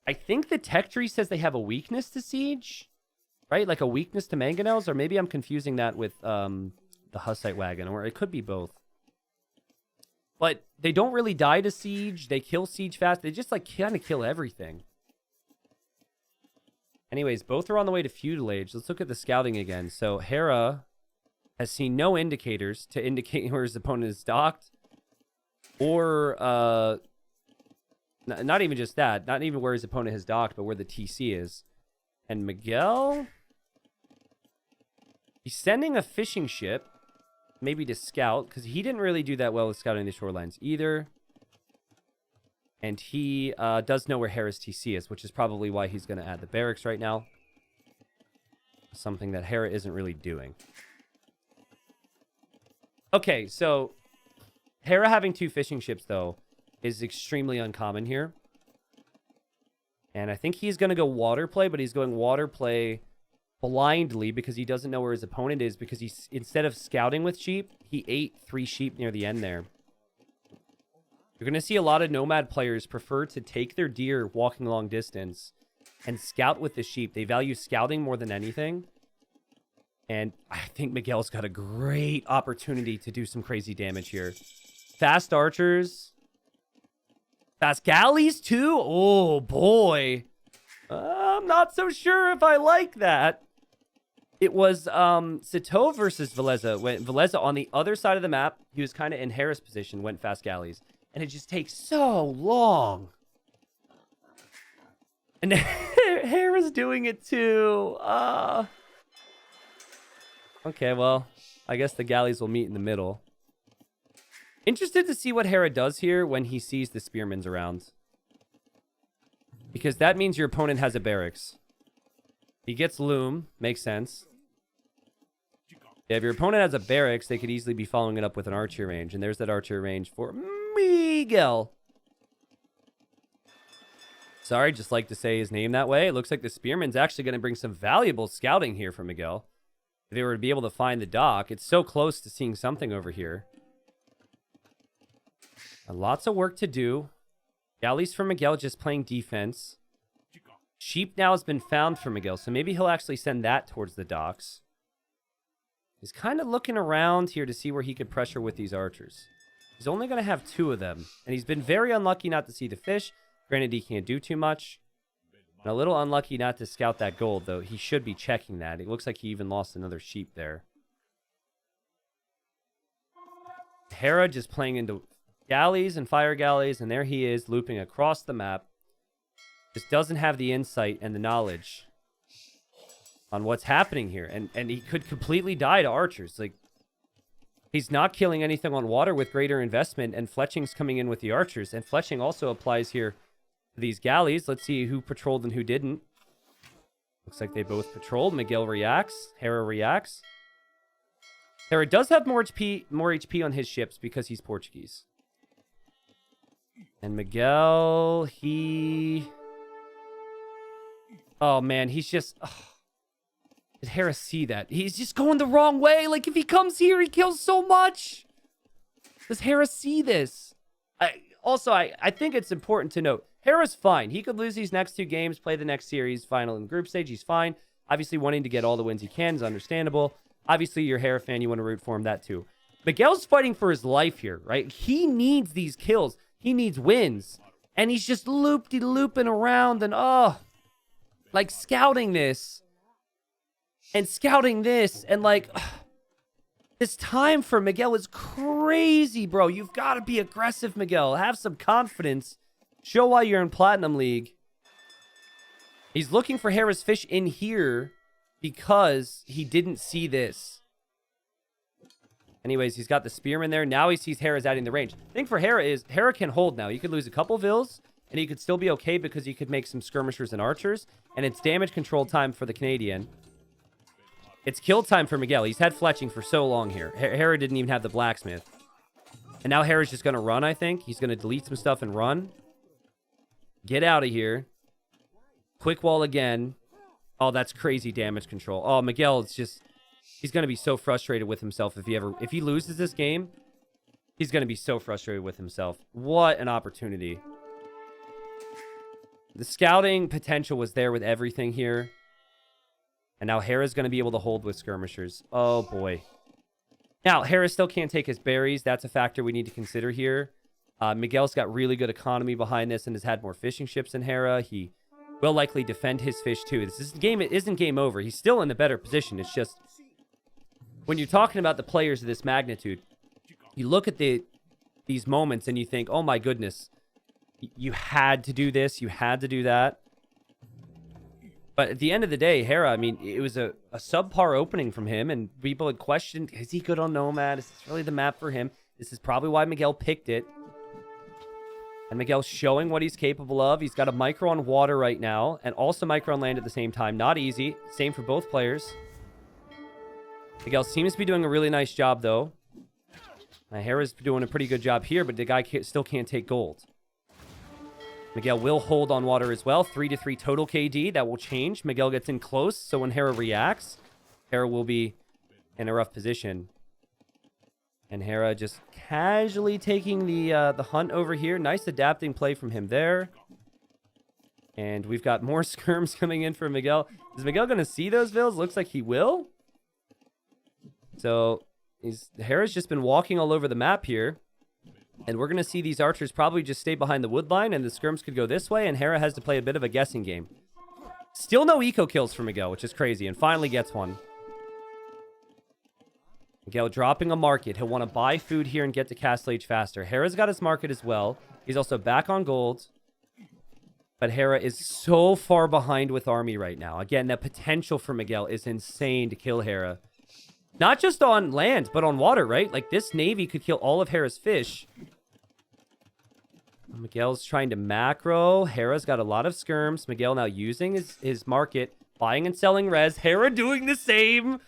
I think the tech tree says they have a weakness to siege, right? Like a weakness to mangonels, or maybe I'm confusing that with the Hussite wagon, or it could be both. But they don't really die to siege. They kill siege fast. They just kind of kill everything. Anyways, both are on the way to feudal age. Let's look at the scouting again. So Hera has seen no indicators to indicate where his opponent is docked, or not even just that, not even where his opponent has docked, but where the TC is. And Miguel, he's sending a fishing ship, maybe to scout, because he didn't really do that well with scouting the shorelines either. And he does know where Hera's TC is, which is probably why he's going to add the barracks right now. Something that Hera isn't really doing. Okay, so Hera having 2 fishing ships, though, is extremely uncommon here. And I think he's going to go water play, but he's going water play blindly because he doesn't know where his opponent is, because he's, instead of scouting with sheep, he ate 3 sheep near the end there. You're going to see a lot of nomad players prefer to take their deer walking a long distance and scout with the sheep. They value scouting more than anything. And I think Miguel's got a great opportunity to do some crazy damage here. Fast archers. Fast galleys too? Oh, boy. I'm not so sure if I like that. It was Sito versus Veleza. When Veleza on the other side of the map, he was kind of in Hera's position, went fast galleys. And it just takes so long. And Hera's doing it too. Okay, well, I guess the galleys will meet in the middle. Interested to see what Hera does here when he sees the spearmans around. Because that means your opponent has a barracks. He gets loom. Makes sense. Yeah, if your opponent has a barracks, they could easily be following it up with an archery range. And there's that archery range for Miguel. Sorry, just like to say his name that way. It looks like the spearman's actually going to bring some valuable scouting here for Miguel. If they were to be able to find the dock. It's so close to seeing something over here. Lots of work to do. Galleys for Miguel just playing defense. Sheep now has been found for Miguel, so maybe he'll actually send that towards the docks. He's kind of looking around here to see where he could pressure with these archers. He's only going to have 2 of them, and he's been very unlucky not to see the fish. Granted, he can't do too much. And a little unlucky not to scout that gold, though. He should be checking that. It looks like he even lost another sheep there. Hera just playing into galleys and fire galleys, and there he is, looping across the map. Just doesn't have the insight and the knowledge on what's happening here. And he could completely die to archers. Like, he's not killing anything on water with greater investment, and Fletching's coming in with the archers. And Fletching also applies here to these galleys. Let's see who patrolled and who didn't. Looks like they both patrolled. Miguel reacts. Hera reacts. Hera does have more HP on his ships because he's Portuguese. And Miguel, oh, man, he's just... Oh. Did Hera see that? He's just going the wrong way. Like, if he comes here, he kills so much. Does Hera see this? I think it's important to note, Hera's fine. He could lose these next 2 games, play the next series, final in the group stage. He's fine. Obviously, wanting to get all the wins he can is understandable. Obviously, you're a Hera fan. You want to root for him, that too. Miguel's fighting for his life here, right? He needs these kills. He needs wins. And he's just looping around and, like, scouting this. And scouting this. And, like, this time for Miguel is crazy, bro. You've got to be aggressive, Miguel. Have some confidence. Show why you're in Platinum League. He's looking for Hera's fish in here because he didn't see this. Anyways, he's got the spearman there. Now he sees Hera's adding the range. The thing for Hera is, Hera can hold now. You could lose a couple vills, and he could still be okay because he could make some skirmishers and archers. And it's damage control time for the Canadian. It's kill time for Miguel. He's had fletching for so long here. Hera didn't even have the blacksmith. And now Hera's just going to run, I think. He's going to delete some stuff and run. Get out of here. Quick wall again. Oh, that's crazy damage control. Oh, Miguel, it's just... He's going to be so frustrated with himself if he loses this game. He's going to be so frustrated with himself. What an opportunity. The scouting potential was there with everything here. And now Hera's going to be able to hold with skirmishers. Oh, boy. Now, Hera still can't take his berries. That's a factor we need to consider here. Miguel's got really good economy behind this and has had more fishing ships than Hera. He will likely defend his fish, too. This game isn't game over. He's still in the better position. It's just... When you're talking about the players of this magnitude, you look at these moments and you think, oh my goodness, you had to do this, you had to do that. But at the end of the day, Hera, I mean, it was a subpar opening from him, and people had questioned, is he good on Nomad? Is this really the map for him? This is probably why Miguel picked it. And Miguel's showing what he's capable of. He's got a micro on water right now, and also micro on land at the same time. Not easy. Same for both players. Miguel seems to be doing a really nice job, though. Hera's doing a pretty good job here, but the guy still can't take gold. Miguel will hold on water as well. 3-3 total KD. That will change. Miguel gets in close, so when Hera reacts, Hera will be in a rough position. And Hera just casually taking the hunt over here. Nice adapting play from him there. And we've got more skirms coming in for Miguel. Is Miguel going to see those vills? Looks like he will. So Hera's just been walking all over the map here. And we're going to see these archers probably just stay behind the wood line, and the skirms could go this way, and Hera has to play a bit of a guessing game. Still no eco kills for Miguel, which is crazy, and finally gets one. Miguel dropping a market. He'll want to buy food here and get to Castle Age faster. Hera's got his market as well. He's also back on gold. But Hera is so far behind with army right now. Again, the potential for Miguel is insane to kill Hera. Not just on land, but on water, right? Like, this navy could kill all of Hera's fish. Miguel's trying to macro. Hera's got a lot of skirms. Miguel now using his market, buying and selling res. Hera doing the same.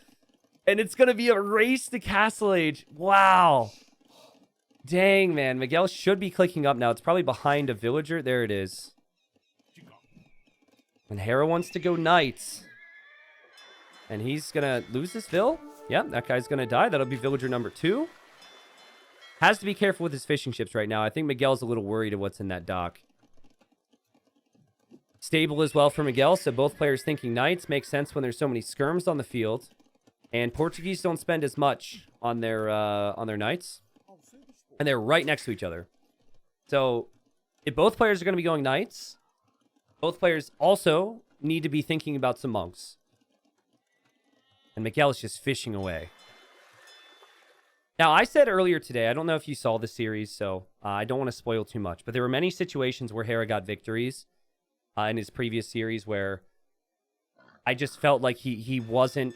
And it's going to be a race to Castle Age. Wow. Dang, man. Miguel should be clicking up now. It's probably behind a villager. There it is. And Hera wants to go knights. And he's going to lose this vill. Yeah, that guy's going to die. That'll be villager number 2. Has to be careful with his fishing ships right now. I think Miguel's a little worried of what's in that dock. Stable as well for Miguel, so both players thinking knights. Makes sense when there's so many skirms on the field. And Portuguese don't spend as much on their knights. And they're right next to each other. So if both players are going to be going knights, both players also need to be thinking about some monks. And Miguel is just fishing away. Now, I said earlier today, I don't know if you saw the series, so I don't want to spoil too much, but there were many situations where Hera got victories in his previous series where I just felt like he wasn't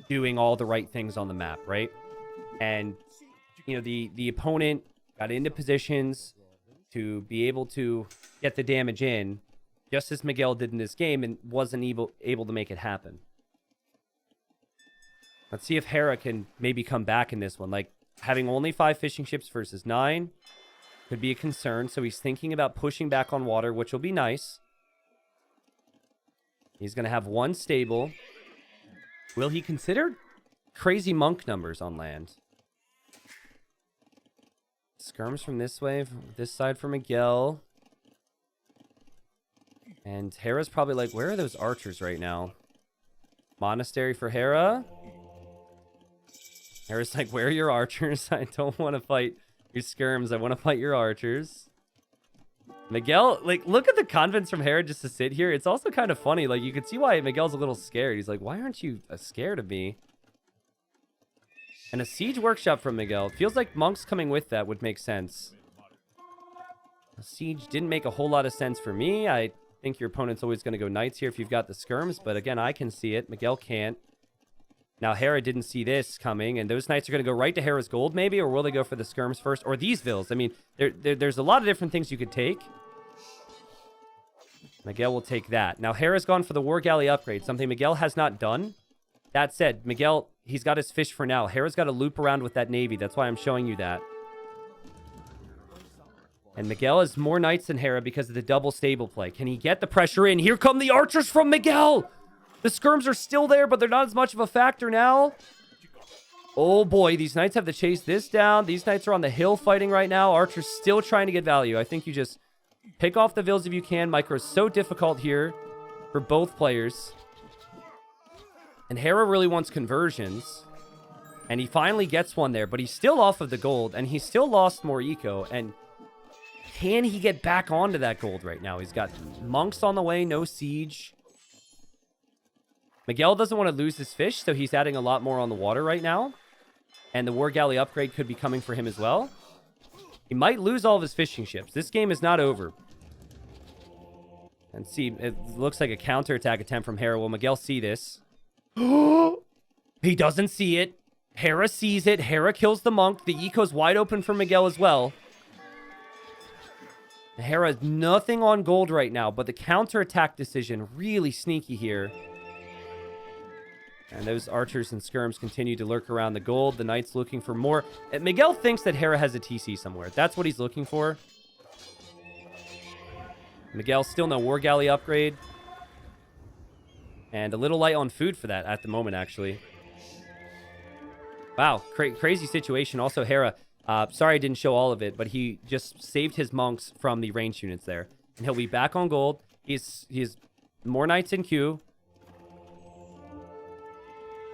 doing all the right things on the map, right? And, you know, the opponent got into positions to be able to get the damage in, just as Miguel did in this game, and wasn't able to make it happen. Let's see if Hera can maybe come back in this one. Like, having only 5 fishing ships versus 9 could be a concern. So he's thinking about pushing back on water, which will be nice. He's going to have 1 stable. Will he consider crazy monk numbers on land? Skirms from this way, from this side for Miguel. And Hera's probably like, where are those archers right now? Monastery for Hera. Hera's like, where are your archers? I don't want to fight your skirms. I want to fight your archers. Miguel, like, look at the confidence from Hera just to sit here. It's also kind of funny. Like, you can see why Miguel's a little scared. He's like, why aren't you scared of me? And a siege workshop from Miguel. It feels like monks coming with that would make sense. A siege didn't make a whole lot of sense for me. I think your opponent's always going to go knights here if you've got the skirms. But again, I can see it. Miguel can't. Now, Hera didn't see this coming, and those knights are going to go right to Hera's gold, maybe, or will they go for the skirms first? Or these vills. I mean, there's a lot of different things you could take. Miguel will take that. Now, Hera's gone for the War Galley upgrade, something Miguel has not done. That said, Miguel, he's got his fish for now. Hera's got to loop around with that navy. That's why I'm showing you that. And Miguel has more knights than Hera because of the double stable play. Can he get the pressure in? Here come the archers from Miguel! The skirms are still there, but they're not as much of a factor now. Oh boy, these knights have to chase this down. These knights are on the hill fighting right now. Archer's still trying to get value. I think you just pick off the vills if you can. Micro is so difficult here for both players. And Hera really wants conversions. And he finally gets one there, but he's still off of the gold, and he's still lost more eco. And can he get back onto that gold right now? He's got monks on the way, no siege. Miguel doesn't want to lose his fish, so he's adding a lot more on the water right now. And the War Galley upgrade could be coming for him as well. He might lose all of his fishing ships. This game is not over. And see, it looks like a counterattack attempt from Hera. Will Miguel see this? He doesn't see it. Hera sees it. Hera kills the monk. The eco's wide open for Miguel as well. Hera has nothing on gold right now, but the counterattack decision really sneaky here. And those archers and skirms continue to lurk around the gold. The knight's looking for more. Miguel thinks that Hera has a TC somewhere. That's what he's looking for. Miguel still no War Galley upgrade. And a little light on food for that at the moment, actually. Wow, crazy situation. Also, Hera, sorry I didn't show all of it, but he just saved his monks from the ranged units there. And he'll be back on gold. He's more knights in queue.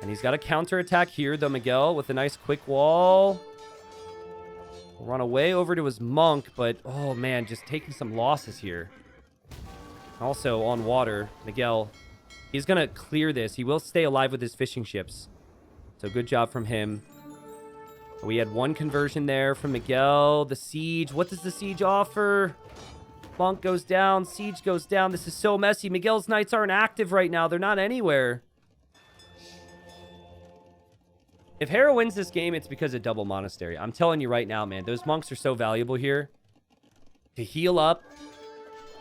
And he's got a counterattack here, though, Miguel, with a nice quick wall. We'll run away over to his monk, but, oh, man, just taking some losses here. Also, on water, Miguel, he's going to clear this. He will stay alive with his fishing ships. So good job from him. We had one conversion there from Miguel. The siege. What does the siege offer? Monk goes down. Siege goes down. This is so messy. Miguel's knights aren't active right now. They're not anywhere. If Hera wins this game, it's because of double monastery. I'm telling you right now, man. Those monks are so valuable here. To heal up,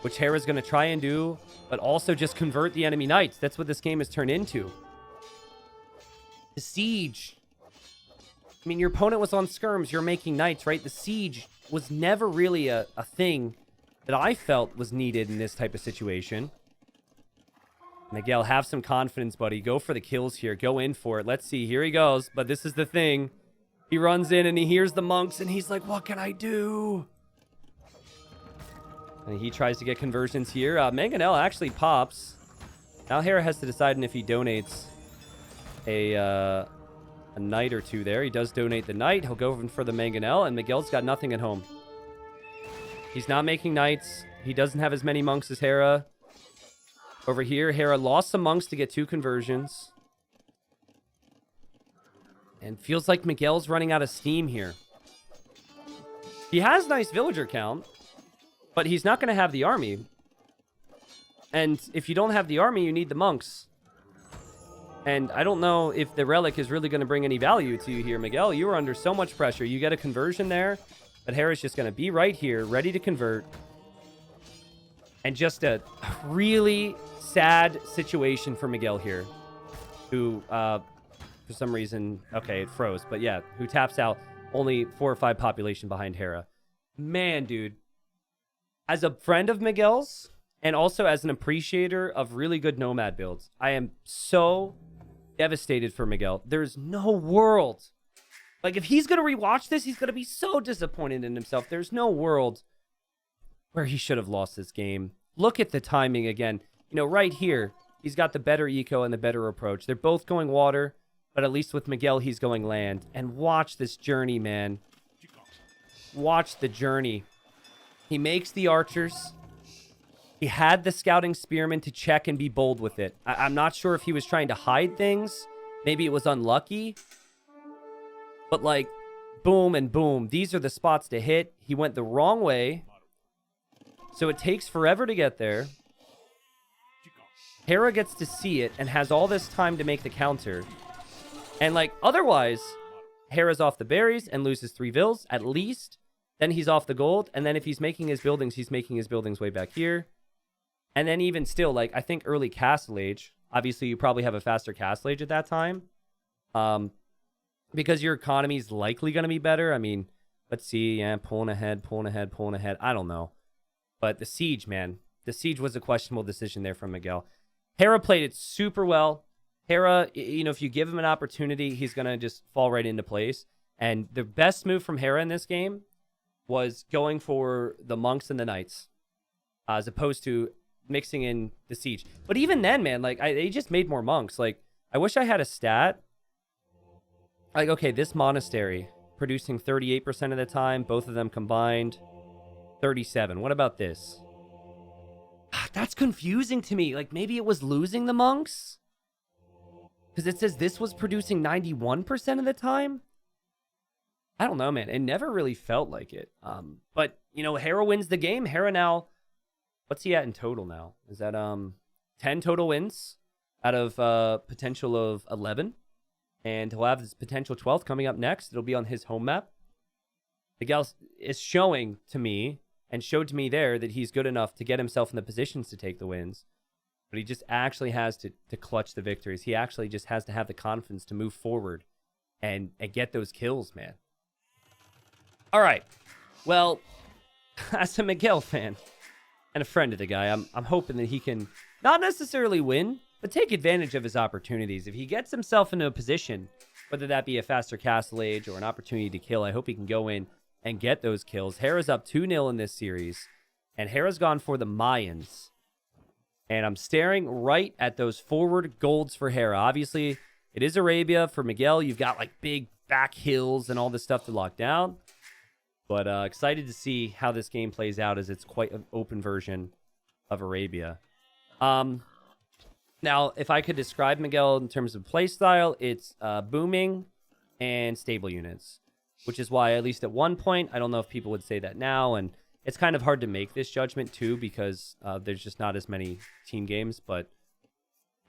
which Hera's going to try and do, but also just convert the enemy knights. That's what this game has turned into. The siege. I mean, your opponent was on skirms. You're making knights, right? The siege was never really a thing that I felt was needed in this type of situation. Miguel, have some confidence, buddy. Go for the kills here. Go in for it. Let's see. Here he goes. But this is the thing. He runs in and he hears the monks and he's like, what can I do? And he tries to get conversions here. Mangonel actually pops. Now Hera has to decide if he donates a knight or two there. He does donate the knight. He'll go in for the Mangonel, and Miguel's got nothing at home. He's not making knights. He doesn't have as many monks as Hera. Over here, Hera lost some monks to get 2 conversions. And feels like Miguel's running out of steam here. He has nice villager count, but he's not going to have the army. And if you don't have the army, you need the monks. And I don't know if the relic is really going to bring any value to you here, Miguel. You are under so much pressure. You get a conversion there, but Hera's just going to be right here, ready to convert. And just a really sad situation for Miguel here, who, for some reason, okay, it froze, but yeah, who taps out, only 4 or 5 population behind Hera. Man, dude, as a friend of Miguel's, and also as an appreciator of really good nomad builds, I am so devastated for Miguel. There's no world. Like, if he's going to rewatch this, he's going to be so disappointed in himself. There's no world where he should have lost this game. Look at the timing again. You know, right here, he's got the better eco and the better approach. They're both going water, but at least with Miguel, he's going land. And watch this journey, man. Watch the journey. He makes the archers. He had the scouting spearmen to check and be bold with it. I'm not sure if he was trying to hide things. Maybe it was unlucky. But like, boom and boom. These are the spots to hit. He went the wrong way. So it takes forever to get there. Hera gets to see it and has all this time to make the counter. And like, otherwise, Hera's off the berries and loses 3 vills at least. Then he's off the gold. And then if he's making his buildings, he's making his buildings way back here. And then even still, like, I think early Castle Age, obviously you probably have a faster Castle Age at that time. Because your economy is likely going to be better. I mean, let's see. Yeah, pulling ahead. I don't know. But the siege, man. The siege was a questionable decision there from Miguel. Hera played it super well. Hera, you know, if you give him an opportunity, he's going to just fall right into place. And the best move from Hera in this game was going for the monks and the knights, as opposed to mixing in the siege. But even then, man, like, they just made more monks. Like, I wish I had a stat. Like, okay, this monastery producing 38% of the time, both of them combined, 37. What about this? That's confusing to me. Like, maybe it was losing the monks? Because it says this was producing 91% of the time? I don't know, man. It never really felt like it. But, you know, Hera wins the game. Hera now, what's he at in total now? Is that 10 total wins out of potential of 11? And he'll have his potential 12th coming up next. It'll be on his home map. Miguel is showing to me, and showed to me there, that he's good enough to get himself in the positions to take the wins. But he just actually has to clutch the victories. He actually just has to have the confidence to move forward and get those kills, man. All right. Well, as a Miguel fan, and a friend of the guy. I'm hoping that he can not necessarily win, but take advantage of his opportunities. If he gets himself into a position, whether that be a faster castle age or an opportunity to kill, I hope he can go in and get those kills. Hera's up 2-0 in this series, and Hera's gone for the Mayans. And I'm staring right at those forward golds for Hera. Obviously, it is Arabia. For Miguel, you've got like big back hills and all this stuff to lock down. But excited to see how this game plays out, as it's quite an open version of Arabia. Now, if I could describe Miguel in terms of play style, it's booming and stable units, which is why, at least at one point, I don't know if people would say that now, and it's kind of hard to make this judgment too, because there's just not as many team games. But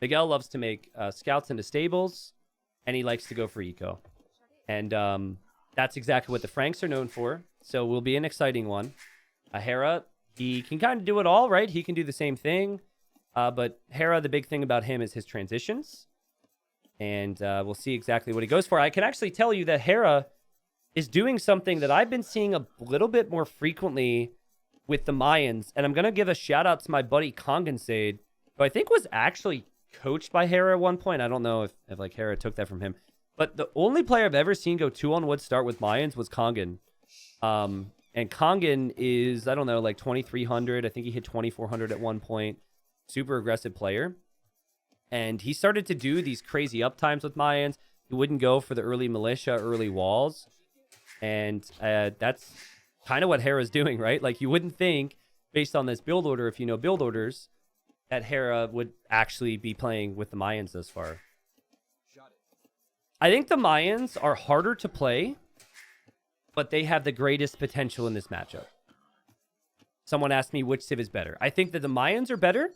Miguel loves to make scouts into stables, and he likes to go for eco. And that's exactly what the Franks are known for. So will be an exciting one. Hera, he can kind of do it all, right? He can do the same thing. But Hera, the big thing about him is his transitions. And we'll see exactly what he goes for. I can actually tell you that Hera is doing something that I've been seeing a little bit more frequently with the Mayans. And I'm going to give a shout out to my buddy Kongensade, who I think was actually coached by Hera at one point. I don't know if like Hera took that from him. But the only player I've ever seen go 2-on-1 start with Mayans was Kongen. And Kongen is, I don't know, like 2,300. I think he hit 2,400 at one point. Super aggressive player. And he started to do these crazy uptimes with Mayans. He wouldn't go for the early militia, early walls. And that's kind of what Hera's doing, right? Like, you wouldn't think, based on this build order, if you know build orders, that Hera would actually be playing with the Mayans thus far. I think the Mayans are harder to play, but they have the greatest potential in this matchup. Someone asked me which civ is better. I think that the Mayans are better,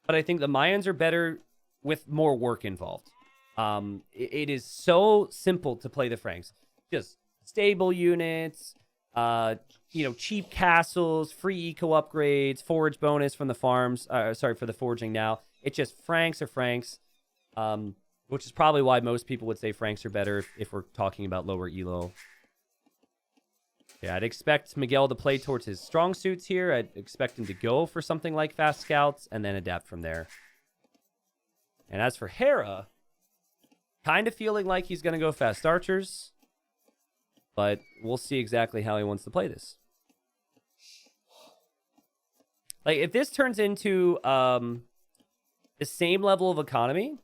but I think the Mayans are better with more work involved. It is so simple to play the Franks. Just stable units, cheap castles, free eco upgrades, forage bonus from the farms. For the foraging now. It's just Franks are Franks. Which is probably why most people would say Franks are better if we're talking about lower elo. Yeah, I'd expect Miguel to play towards his strong suits here. I'd expect him to go for something like fast scouts and then adapt from there. And as for Hera, kind of feeling like he's going to go fast archers. But we'll see exactly how he wants to play this. Like, if this turns into the same level of economy,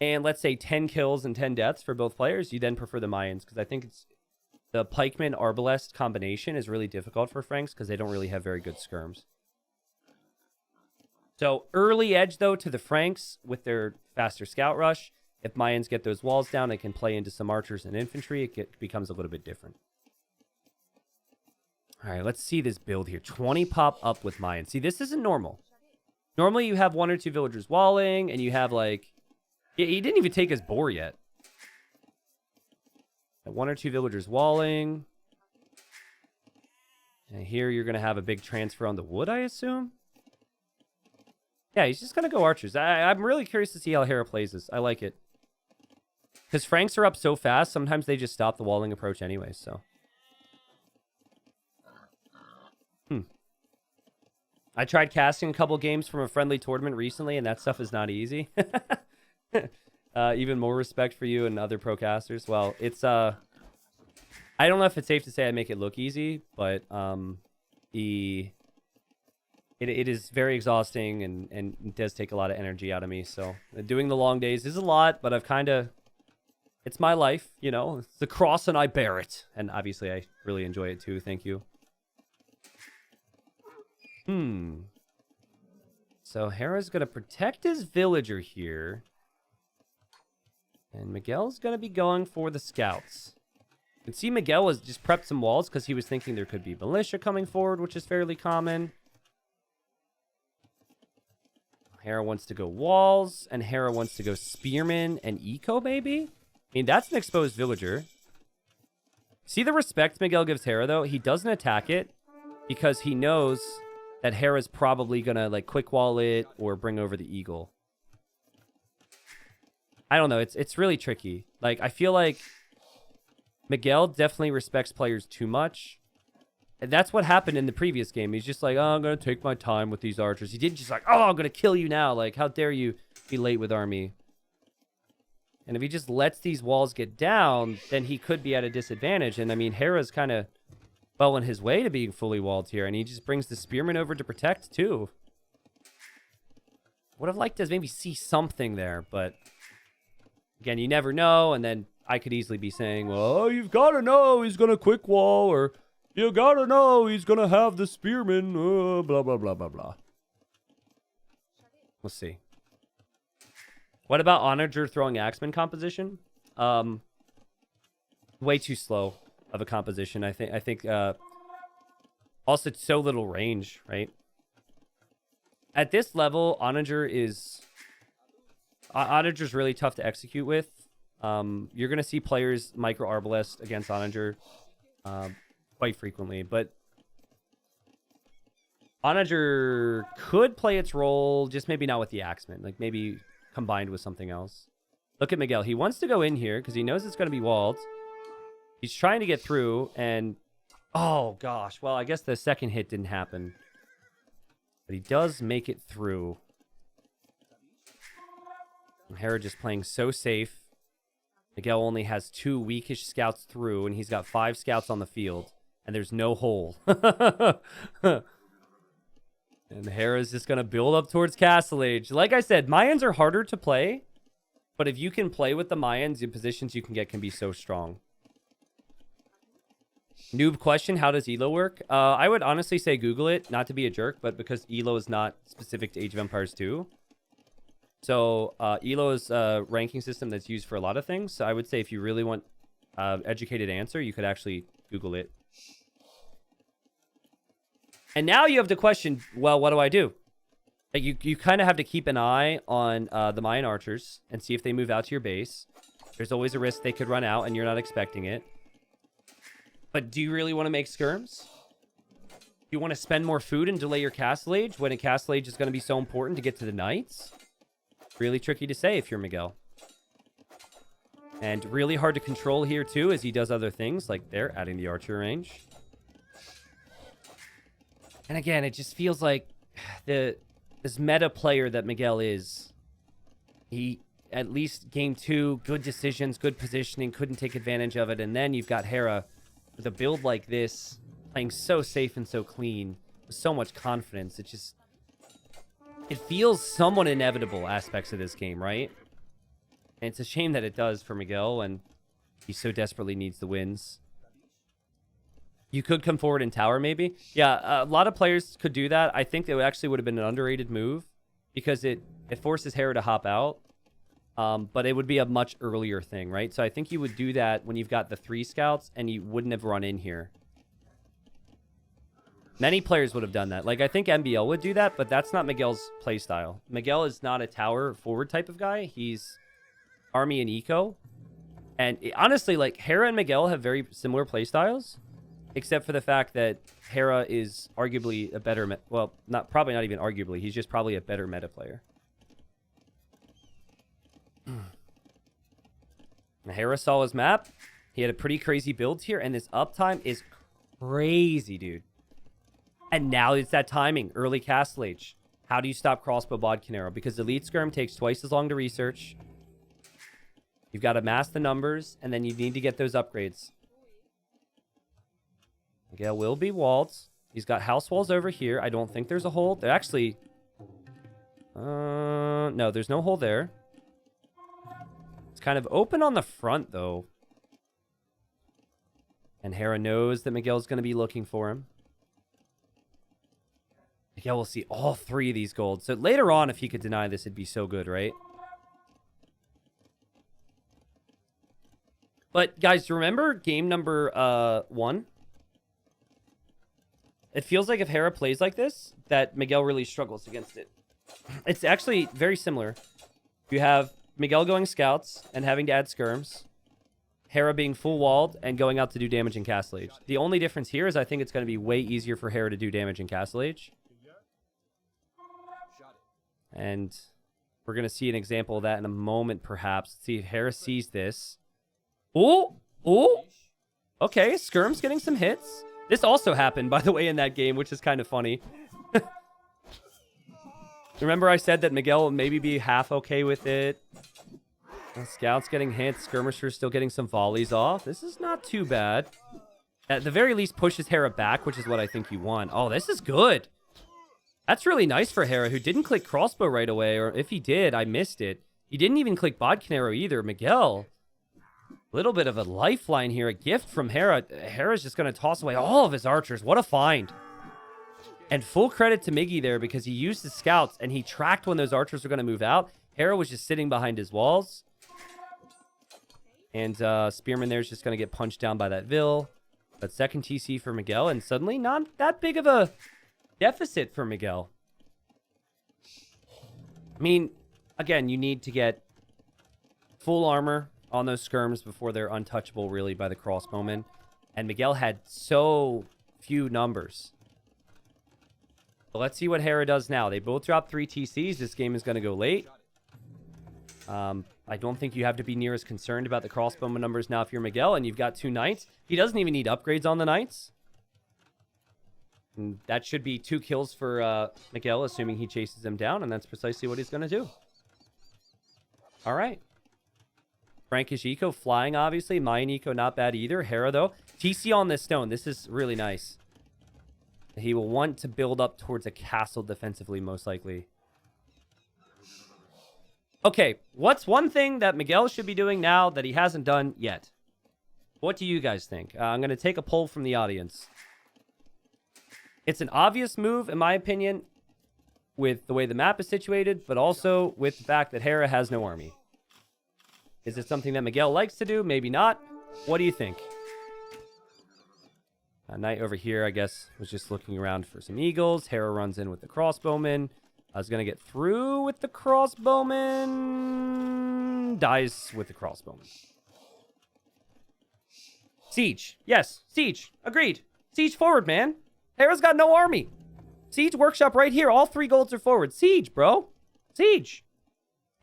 and let's say 10 kills and 10 deaths for both players, you then prefer the Mayans, because I think it's the Pikeman Arbalest combination is really difficult for Franks because they don't really have very good skirms. So early edge, though, to the Franks with their faster scout rush. If Mayans get those walls down, they can play into some archers and infantry. It becomes a little bit different. All right, let's see this build here. 20 pop up with Mayans. See, this isn't normal. Normally, you have 1 or 2 villagers walling, and you have, like... He didn't even take his boar yet. 1 or 2 villagers walling. And here you're going to have a big transfer on the wood, I assume? Yeah, he's just going to go archers. I'm really curious to see how Hera plays this. I like it. Because Franks are up so fast, sometimes they just stop the walling approach anyway, so. I tried casting a couple games from a friendly tournament recently, and that stuff is not easy. Even more respect for you and other procasters. Well, it's I don't know if it's safe to say I make it look easy, but it is very exhausting and it does take a lot of energy out of me. So doing the long days is a lot, but I've kind of, it's my life, you know. It's the cross and I bear it, and obviously I really enjoy it too. Thank you. So Hera's gonna protect his villager here. And Miguel's going to be going for the scouts. You can see Miguel has just prepped some walls because he was thinking there could be militia coming forward, which is fairly common. Hera wants to go walls, and Hera wants to go spearmen and eco, maybe? I mean, that's an exposed villager. See the respect Miguel gives Hera, though? He doesn't attack it because he knows that Hera's probably going to, like, quick wall it or bring over the eagle. I don't know. It's really tricky. Like, I feel like Miguel definitely respects players too much. That's what happened in the previous game. He's just like, oh, I'm going to take my time with these archers. He didn't just like, oh, I'm going to kill you now. Like, how dare you be late with army? And if he just lets these walls get down, then he could be at a disadvantage. And, I mean, Hera's kind of well on his way to being fully walled here. And he just brings the spearman over to protect, too. Would have liked to maybe see something there. But, again, you never know. And then I could easily be saying, well, you've got to know he's going to quick wall. Or you got to know he's going to have the spearman. Blah, blah, blah, blah, blah. We'll see. What about Onager throwing Axeman composition? Way too slow of a composition. I think also it's so little range, right? At this level, Onager's really tough to execute with. You're gonna see players micro arbalest against Onager quite frequently, but Onager could play its role, just maybe not with the Axeman. Like maybe combined with something else. Look at Miguel. He wants to go in here because he knows it's going to be walled. He's trying to get through, and oh gosh. Well, I guess the second hit didn't happen. But he does make it through. And Hera just playing so safe. Miguel only has 2 weakish scouts through, and he's got 5 scouts on the field. And there's no hole. And Hera's just going to build up towards Castle Age. Like I said, Mayans are harder to play. But if you can play with the Mayans, the positions you can get can be so strong. Noob question, how does ELO work? I would honestly say Google it, not to be a jerk, but because ELO is not specific to Age of Empires 2. So ELO is a ranking system that's used for a lot of things. So I would say if you really want an educated answer, you could actually Google it. And now you have the question, well, what do I do? Like you kind of have to keep an eye on the Mayan archers and see if they move out to your base. There's always a risk they could run out and you're not expecting it. But do you really want to make skirms? Do you want to spend more food and delay your Castle Age when a Castle Age is going to be so important to get to the Knights? Really tricky to say if you're Miguel. And really hard to control here too as he does other things like they're adding the archer range. And again, it just feels like this meta player that Miguel is, he, at least game 2, good decisions, good positioning, couldn't take advantage of it. And then you've got Hera with a build like this, playing so safe and so clean, with so much confidence. It feels somewhat inevitable aspects of this game, right? And it's a shame that it does for Miguel, and he so desperately needs the wins. You could come forward in tower, maybe. Yeah, a lot of players could do that. I think it actually would have been an underrated move because it forces Hera to hop out. But it would be a much earlier thing, right? So I think you would do that when you've got the 3 scouts and you wouldn't have run in here. Many players would have done that. Like, I think MBL would do that, but that's not Miguel's playstyle. Miguel is not a tower forward type of guy. He's army and eco. And honestly, like, Hera and Miguel have very similar playstyles. Except for the fact that Hera is arguably a better... well, probably not even arguably. He's just probably a better meta player. Hera saw his map. He had a pretty crazy build here. And this uptime is crazy, dude. And now it's that timing. Early Castle Age. How do you stop crossbow bodkin arrow? Because Elite Skirm takes twice as long to research. You've got to mass the numbers. And then you need to get those upgrades. Miguel will be walled. He's got house walls over here. I don't think there's a hole. There actually... no, there's no hole there. It's kind of open on the front, though. And Hera knows that Miguel's going to be looking for him. Miguel will see all 3 of these golds. So later on, if he could deny this, it'd be so good, right? But, guys, remember game number 1? It feels like if Hera plays like this, that Miguel really struggles against it. It's actually very similar. You have Miguel going scouts and having to add skirms. Hera being full walled and going out to do damage in Castle Age. The only difference here is I think it's going to be way easier for Hera to do damage in Castle Age. And we're going to see an example of that in a moment, perhaps. See if Hera sees this. Oh! Oh! Okay, skirm's getting some hits. This also happened, by the way, in that game, which is kind of funny. Remember I said that Miguel will maybe be half okay with it? Scouts getting hits. Skirmishers still getting some volleys off. This is not too bad. At the very least, pushes Hera back, which is what I think you want. Oh, this is good. That's really nice for Hera, who didn't click crossbow right away. Or if he did, I missed it. He didn't even click bodkin arrow either. Miguel, a little bit of a lifeline here. A gift from Hera. Hera's just going to toss away all of his archers. What a find. And full credit to Miggy there, because he used his scouts and he tracked when those archers were going to move out. Hera was just sitting behind his walls. And Spearman there is just going to get punched down by that Vil. But second TC for Miguel, and suddenly not that big of a deficit for Miguel. I mean, again, you need to get full armor on those skirms before they're untouchable, really, by the crossbowmen. And Miguel had so few numbers. But let's see what Hera does now. They both dropped 3 TCs. This game is going to go late. I don't think you have to be near as concerned about the crossbowman numbers now if you're Miguel, and you've got 2 knights. He doesn't even need upgrades on the knights. And that should be 2 kills for Miguel, assuming he chases him down, and that's precisely what he's going to do. All right. Frankish eco flying, obviously. Mayan eco not bad either. Hera, though. TC on this stone. This is really nice. He will want to build up towards a castle defensively, most likely. Okay, what's one thing that Miguel should be doing now that he hasn't done yet? What do you guys think? I'm going to take a poll from the audience. It's an obvious move, in my opinion, with the way the map is situated, but also with the fact that Hera has no army. Is it something that Miguel likes to do? Maybe not. What do you think? A knight over here, I guess, was just looking around for some eagles. Hera runs in with the crossbowman. I was going to get through with the crossbowman. Dies with the crossbowman. Siege. Yes, siege. Agreed. Siege forward, man. Hera's got no army. Siege workshop right here. All 3 golds are forward. Siege, bro. Siege.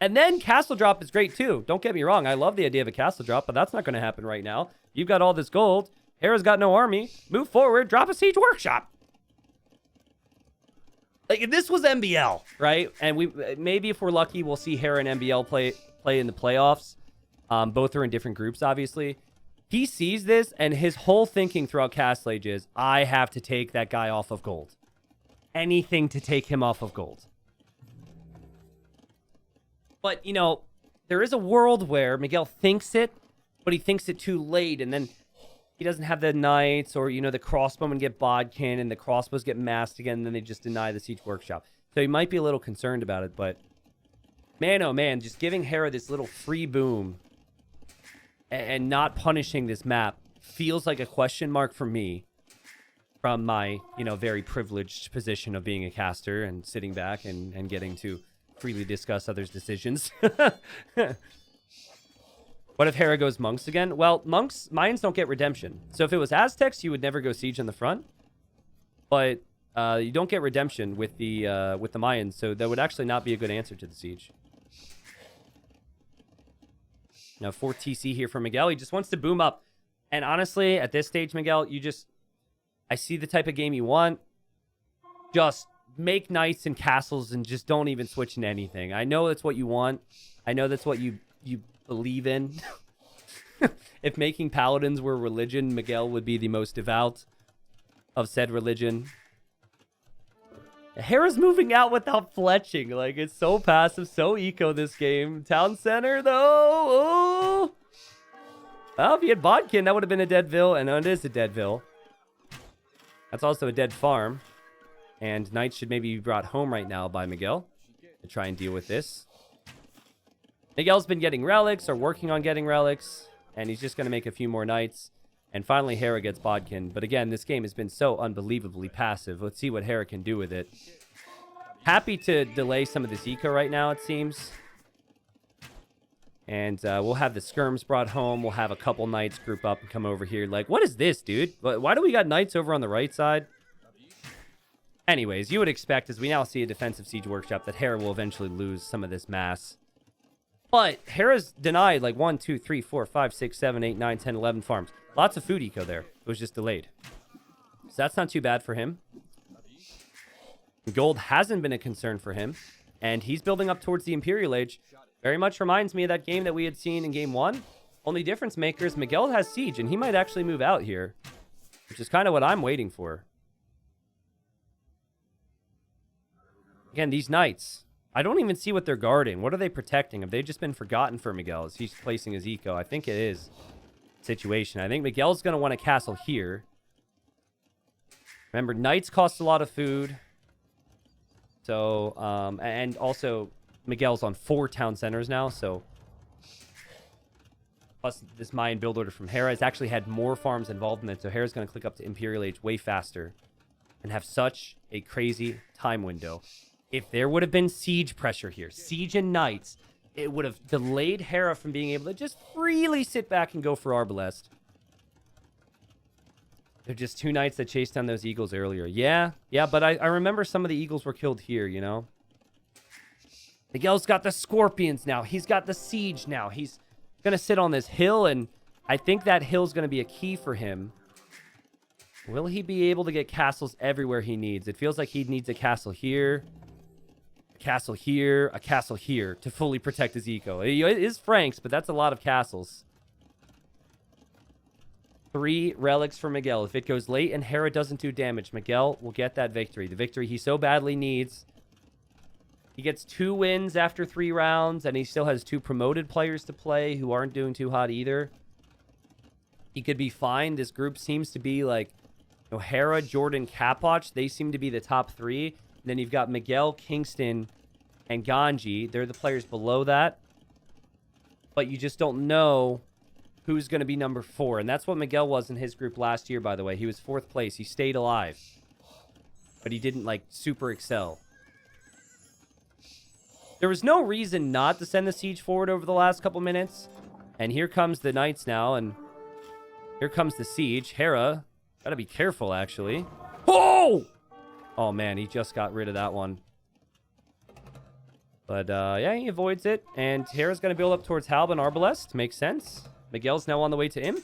And then castle drop is great, too. Don't get me wrong. I love the idea of a castle drop, but that's not going to happen right now. You've got all this gold. Hera's got no army. Move forward. Drop a siege workshop. Like, if this was MBL, right? And we maybe if we're lucky, we'll see Hera and MBL play in the playoffs. Both are in different groups, obviously. He sees this, and his whole thinking throughout Castle Age is, I have to take that guy off of gold. Anything to take him off of gold. But, you know, there is a world where Miguel thinks it, but he thinks it too late, and then he doesn't have the knights, or, you know, the crossbowmen get bodkin, and the crossbows get masked again, and then they just deny the siege workshop. So he might be a little concerned about it, but man, oh man, just giving Hera this little free boom and not punishing this map feels like a question mark for me from my, you know, very privileged position of being a caster and sitting back and getting to freely discuss others' decisions. What if Hera goes monks again? Well, Mayans don't get redemption. So if it was Aztecs, you would never go siege in the front. But you don't get redemption with the Mayans, so that would actually not be a good answer to the siege. Now 4 TC here for Miguel. He just wants to boom up. And honestly, at this stage, Miguel, I see the type of game you want. Just make knights and castles and just don't even switch into anything. I know that's what you want. I know that's what you believe in. If making paladins were religion, Miguel would be the most devout of said religion. Hera's moving out without fletching. Like, it's so passive, so eco this game. Town center, though. Oh. Well, if he had bodkin, that would have been a dead Vil, and it is a dead Vil. That's also a dead farm. And knights should maybe be brought home right now by Miguel to try and deal with this. Miguel's been getting relics, or working on getting relics, and he's just going to make a few more knights. And finally, Hera gets bodkin. But again, this game has been so unbelievably passive. Let's see what Hera can do with it. Happy to delay some of this eco right now, it seems. And we'll have the skirms brought home. We'll have a couple knights group up and come over here. Like, what is this, dude? Why do we got knights over on the right side? Anyways, you would expect, as we now see a defensive siege workshop, that Hera will eventually lose some of this mass. But Hera's denied like 1, 2, 3, 4, 5, 6, 7, 8, 9, 10, 11 farms. Lots of food eco there. It was just delayed. So that's not too bad for him. Gold hasn't been a concern for him. And he's building up towards the Imperial Age. Very much reminds me of that game that we had seen in game 1. Only difference maker is Miguel has Siege, and he might actually move out here. Which is kind of what I'm waiting for. Again, these Knights. I don't even see what they're guarding. What are they protecting? Have they just been forgotten for Miguel as he's placing his eco? I think it is situation. I think Miguel's going to want a castle here. Remember, Knights cost a lot of food. So, and also Miguel's on 4 town centers now, so. Plus, this Mayan build order from Hera has actually had more farms involved in it, so Hera's going to click up to Imperial Age way faster and have such a crazy time window. If there would have been siege pressure here, siege and Knights, it would have delayed Hera from being able to just freely sit back and go for Arbalest. They're just 2 Knights that chased down those Eagles earlier. Yeah, but I remember some of the Eagles were killed here, you know? Miguel's got the Scorpions now. He's got the Siege now. He's going to sit on this hill, and I think that hill's going to be a key for him. Will he be able to get castles everywhere he needs? It feels like he needs a castle here, a castle here, a castle here to fully protect his eco. It is Franks, but that's a lot of castles. 3 relics for Miguel. If it goes late and Hera doesn't do damage, Miguel will get that victory. The victory he so badly needs. He gets 2 wins after 3 rounds, and he still has 2 promoted players to play who aren't doing too hot either. He could be fine. This group seems to be like, you know, Hera, Jordan, Capwatch. They seem to be the top 3. And then you've got Miguel, Kingston, and Ganji. They're the players below that. But you just don't know who's going to be number 4. And that's what Miguel was in his group last year, by the way. He was 4th place. He stayed alive. But he didn't, like, super excel. There was no reason not to send the siege forward over the last couple minutes. And here comes the Knights now, and here comes the siege. Hera, gotta be careful, actually. Oh! Oh, man, he just got rid of that one. But, yeah, he avoids it. And Hera's gonna build up towards Halb and Arbalest. Makes sense. Miguel's now on the way to him.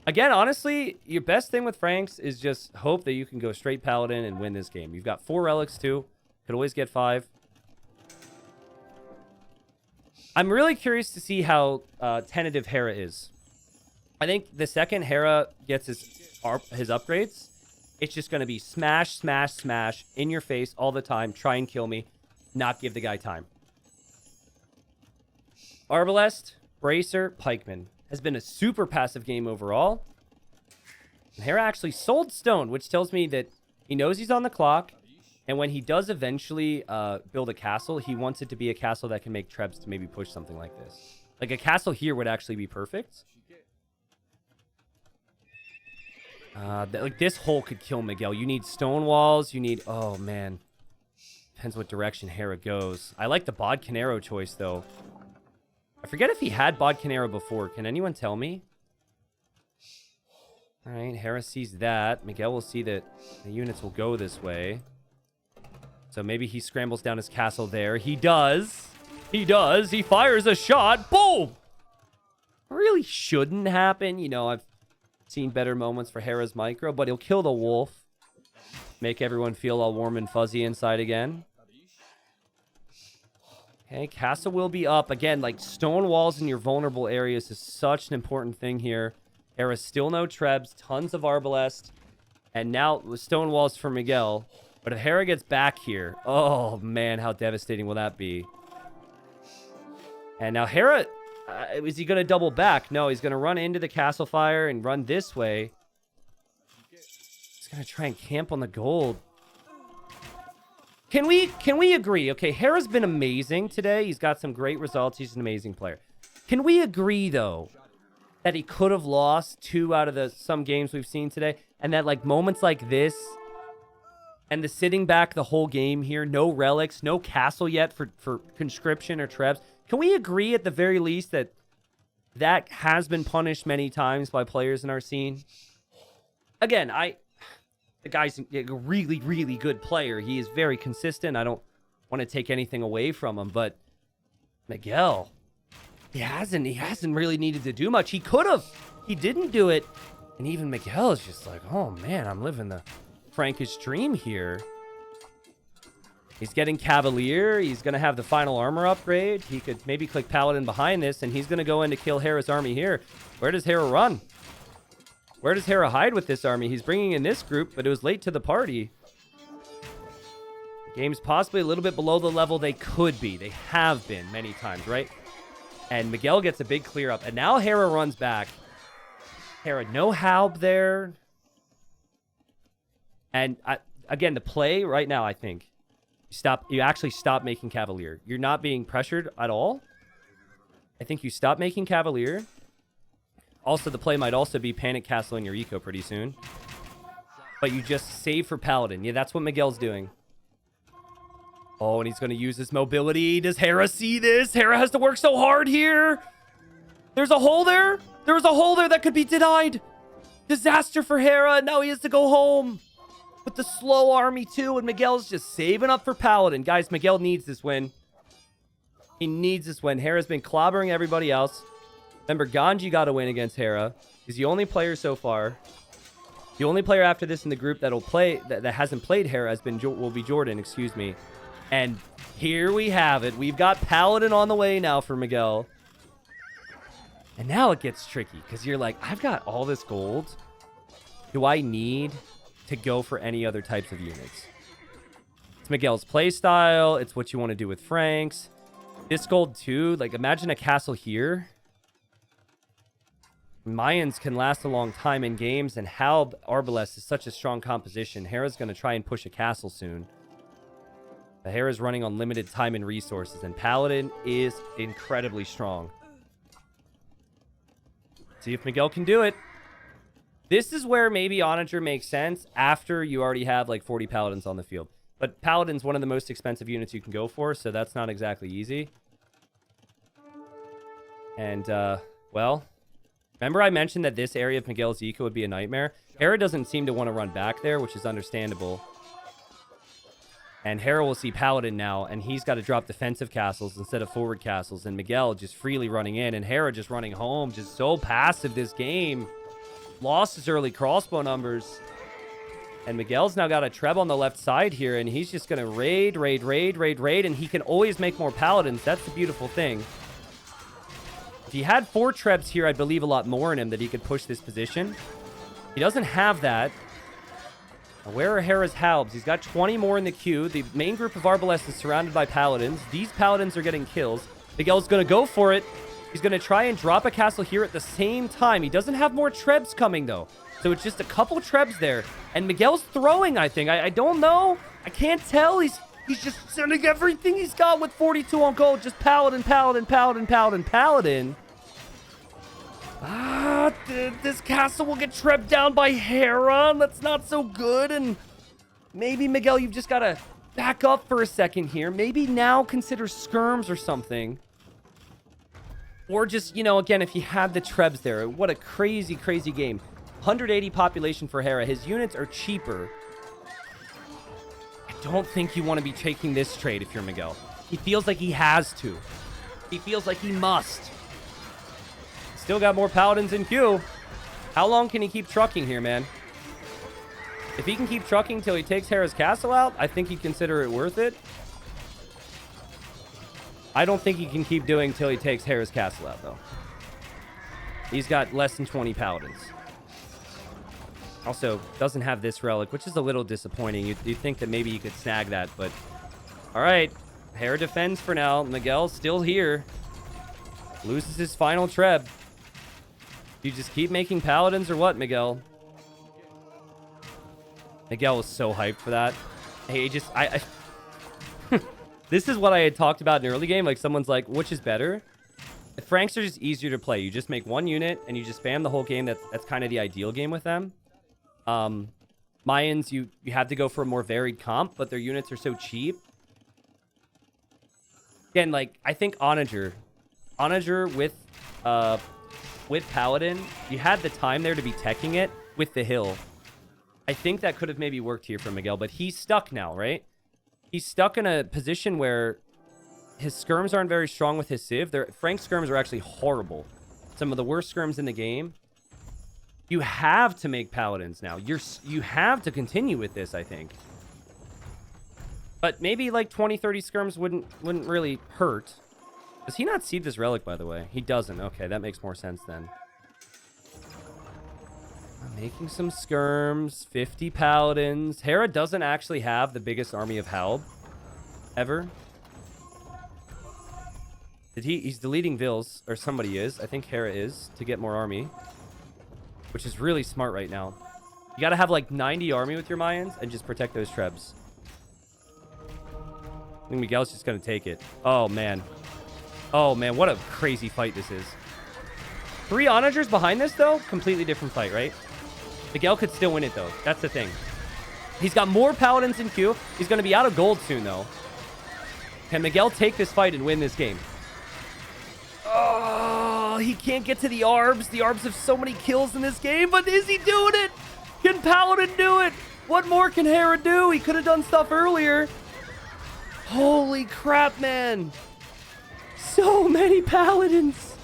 Again, honestly, your best thing with Franks is just hope that you can go straight Paladin and win this game. You've got 4 relics, too. Could always get 5. I'm really curious to see how tentative Hera is. I think the second Hera gets his upgrades, it's just going to be smash, smash, smash, in your face all the time, try and kill me, not give the guy time. Arbalest, Bracer, Pikeman has been a super passive game overall. And Hera actually sold Stone, which tells me that he knows he's on the clock. And when he does eventually build a castle, he wants it to be a castle that can make trebs to maybe push something like this. Like, a castle here would actually be perfect. Like, this hole could kill Miguel. You need stone walls. You need... Oh, man. Depends what direction Hera goes. I like the Bodcanero choice, though. I forget if he had Bodcanero before. Can anyone tell me? All right, Hera sees that. Miguel will see that the units will go this way. So maybe he scrambles down his castle there. He does. He does. He fires a shot. Boom! Really shouldn't happen. You know, I've seen better moments for Hera's micro, but he'll kill the wolf. Make everyone feel all warm and fuzzy inside again. Okay, castle will be up. Again, like, stone walls in your vulnerable areas is such an important thing here. Hera's still no trebs. Tons of Arbalest. And now with stone walls for Miguel. But if Hera gets back here, oh, man, how devastating will that be? And now Hera, is he going to double back? No, he's going to run into the castle fire and run this way. He's going to try and camp on the gold. Can we agree? Okay, Hera's been amazing today. He's got some great results. He's an amazing player. Can we agree, though, that he could have lost 2 out of some games we've seen today? And that, like, moments like this... And the sitting back the whole game here, no relics, no castle yet for conscription or trebs. Can we agree at the very least that that has been punished many times by players in our scene? Again, the guy's a really, really good player. He is very consistent. I don't want to take anything away from him, but Miguel, he hasn't really needed to do much. He could have. He didn't do it. And even Miguel is just like, oh man, I'm living the Frankish dream here. He's getting Cavalier. He's going to have the final armor upgrade. He could maybe click Paladin behind this, and he's going to go in to kill Hera's army here. Where does Hera run? Where does Hera hide with this army? He's bringing in this group, but it was late to the party. Game's possibly a little bit below the level they could be. They have been many times, right? And Miguel gets a big clear up. And now Hera runs back. Hera, no Halb there. And again, the play right now, I think, you actually stop making Cavalier. You're not being pressured at all. I think you stop making Cavalier. Also, the play might also be Panic Castle in your eco pretty soon. But you just save for Paladin. Yeah, that's what Miguel's doing. Oh, and he's going to use his mobility. Does Hera see this? Hera has to work so hard here. There's a hole there. There was a hole there that could be denied. Disaster for Hera. Now he has to go home. With the slow army too, and Miguel's just saving up for Paladin. Guys, Miguel needs this win. He needs this win. Hera's been clobbering everybody else. Remember, Ganji got a win against Hera. He's the only player so far. The only player after this in the group that'll play that hasn't played Hera will be Jordan, excuse me. And here we have it. We've got Paladin on the way now for Miguel. And now it gets tricky because you're like, I've got all this gold. Do I need to go for any other types of units? It's Miguel's playstyle. It's what you want to do with Franks. This gold too. Like, imagine a castle here. Mayans can last a long time in games, and Halb Arbalest is such a strong composition. Hera's going to try and push a castle soon. But Hera's running on limited time and resources, and Paladin is incredibly strong. See if Miguel can do it. This is where maybe Onager makes sense after you already have like 40 Paladins on the field. But Paladin's one of the most expensive units you can go for, so that's not exactly easy. And, well, remember I mentioned that this area of Miguel's eco would be a nightmare? Hera doesn't seem to want to run back there, which is understandable. And Hera will see Paladin now, and he's got to drop defensive castles instead of forward castles. And Miguel just freely running in, and Hera just running home. Just so passive this game. Lost his early crossbow numbers. And Miguel's now got a Treb on the left side here, and he's just going to raid, and he can always make more Paladins. That's the beautiful thing. If he had 4 Trebs here, I believe a lot more in him that he could push this position. He doesn't have that. Now, where are Hera's Halbs? He's got 20 more in the queue. The main group of Arbalest is surrounded by Paladins. These Paladins are getting kills. Miguel's going to go for it. He's going to try and drop a castle here at the same time. He doesn't have more Trebs coming, though. So it's just a couple Trebs there. And Miguel's throwing, I think. I don't know. I can't tell. He's just sending everything he's got with 42 on gold. Just Paladin. This castle will get Trebbed down by Hera. That's not so good. And maybe, Miguel, you've just got to back up for a second here. Maybe now consider skirms or something. Or just, you know, again, if you had the Trebs there. What a crazy, crazy game. 180 population for Hera. His units are cheaper. I don't think you want to be taking this trade if you're Miguel. He feels like he has to. He feels like he must. Still got more Paladins in queue. How long can he keep trucking here, man? If he can keep trucking until he takes Hera's castle out, I think he'd consider it worth it. I don't think he can keep doing till he takes Hera's castle out, though. He's got less than 20 Paladins. Also, doesn't have this relic, which is a little disappointing. You'd think that maybe you could snag that, but... All right. Hera defends for now. Miguel's still here. Loses his final Treb. You just keep making Paladins or what, Miguel? Miguel was so hyped for that. Hey, This is what I had talked about in early game. Like, someone's like, which is better? The Franks are just easier to play. You just make one unit, and you just spam the whole game. That's kind of the ideal game with them. Mayans, you have to go for a more varied comp, but their units are so cheap. Again, like, I think Onager with Paladin, you had the time there to be teching it with the hill. I think that could have maybe worked here for Miguel, but he's stuck now, right? He's stuck in a position where his skirms aren't very strong with his civ. Frank skirms are actually horrible. Some of the worst skirms in the game. You have to make paladins now. You have to continue with this, I think. But maybe like 20, 30 skirms wouldn't really hurt. Does he not seed this relic, by the way? He doesn't. Okay, that makes more sense then. I'm making some skirms. 50 paladins. Hera doesn't actually have the biggest army of Halb ever. He's deleting Vils, or somebody is. I think Hera is, to get more army. Which is really smart right now. You gotta have like 90 army with your Mayans and just protect those Trebs. I think Miguel's just gonna take it. Oh, man. Oh, man, what a crazy fight this is. 3 onagers behind this, though? Completely different fight, right? Miguel could still win it, though. That's the thing. He's got more paladins in queue. He's gonna be out of gold soon, though. Can Miguel take this fight and win this game? Oh, he can't get to the Arbs. The Arbs have so many kills in this game, but is he doing it? Can Paladin do it? What more can Hera do? He could have done stuff earlier. Holy crap, man. So many Paladins.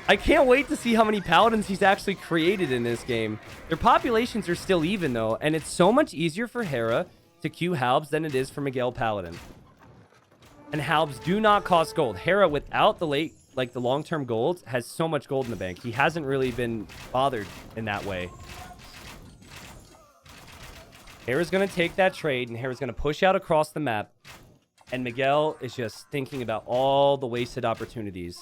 I can't wait to see how many Paladins he's actually created in this game. Their populations are still even, though, and it's so much easier for Hera to queue Halbs than it is for Miguel Paladin. And Halbs do not cost gold. Hera, without the late, like the long-term gold, has so much gold in the bank. He hasn't really been bothered in that way. Hera's going to take that trade, and Hera's going to push out across the map. And Miguel is just thinking about all the wasted opportunities.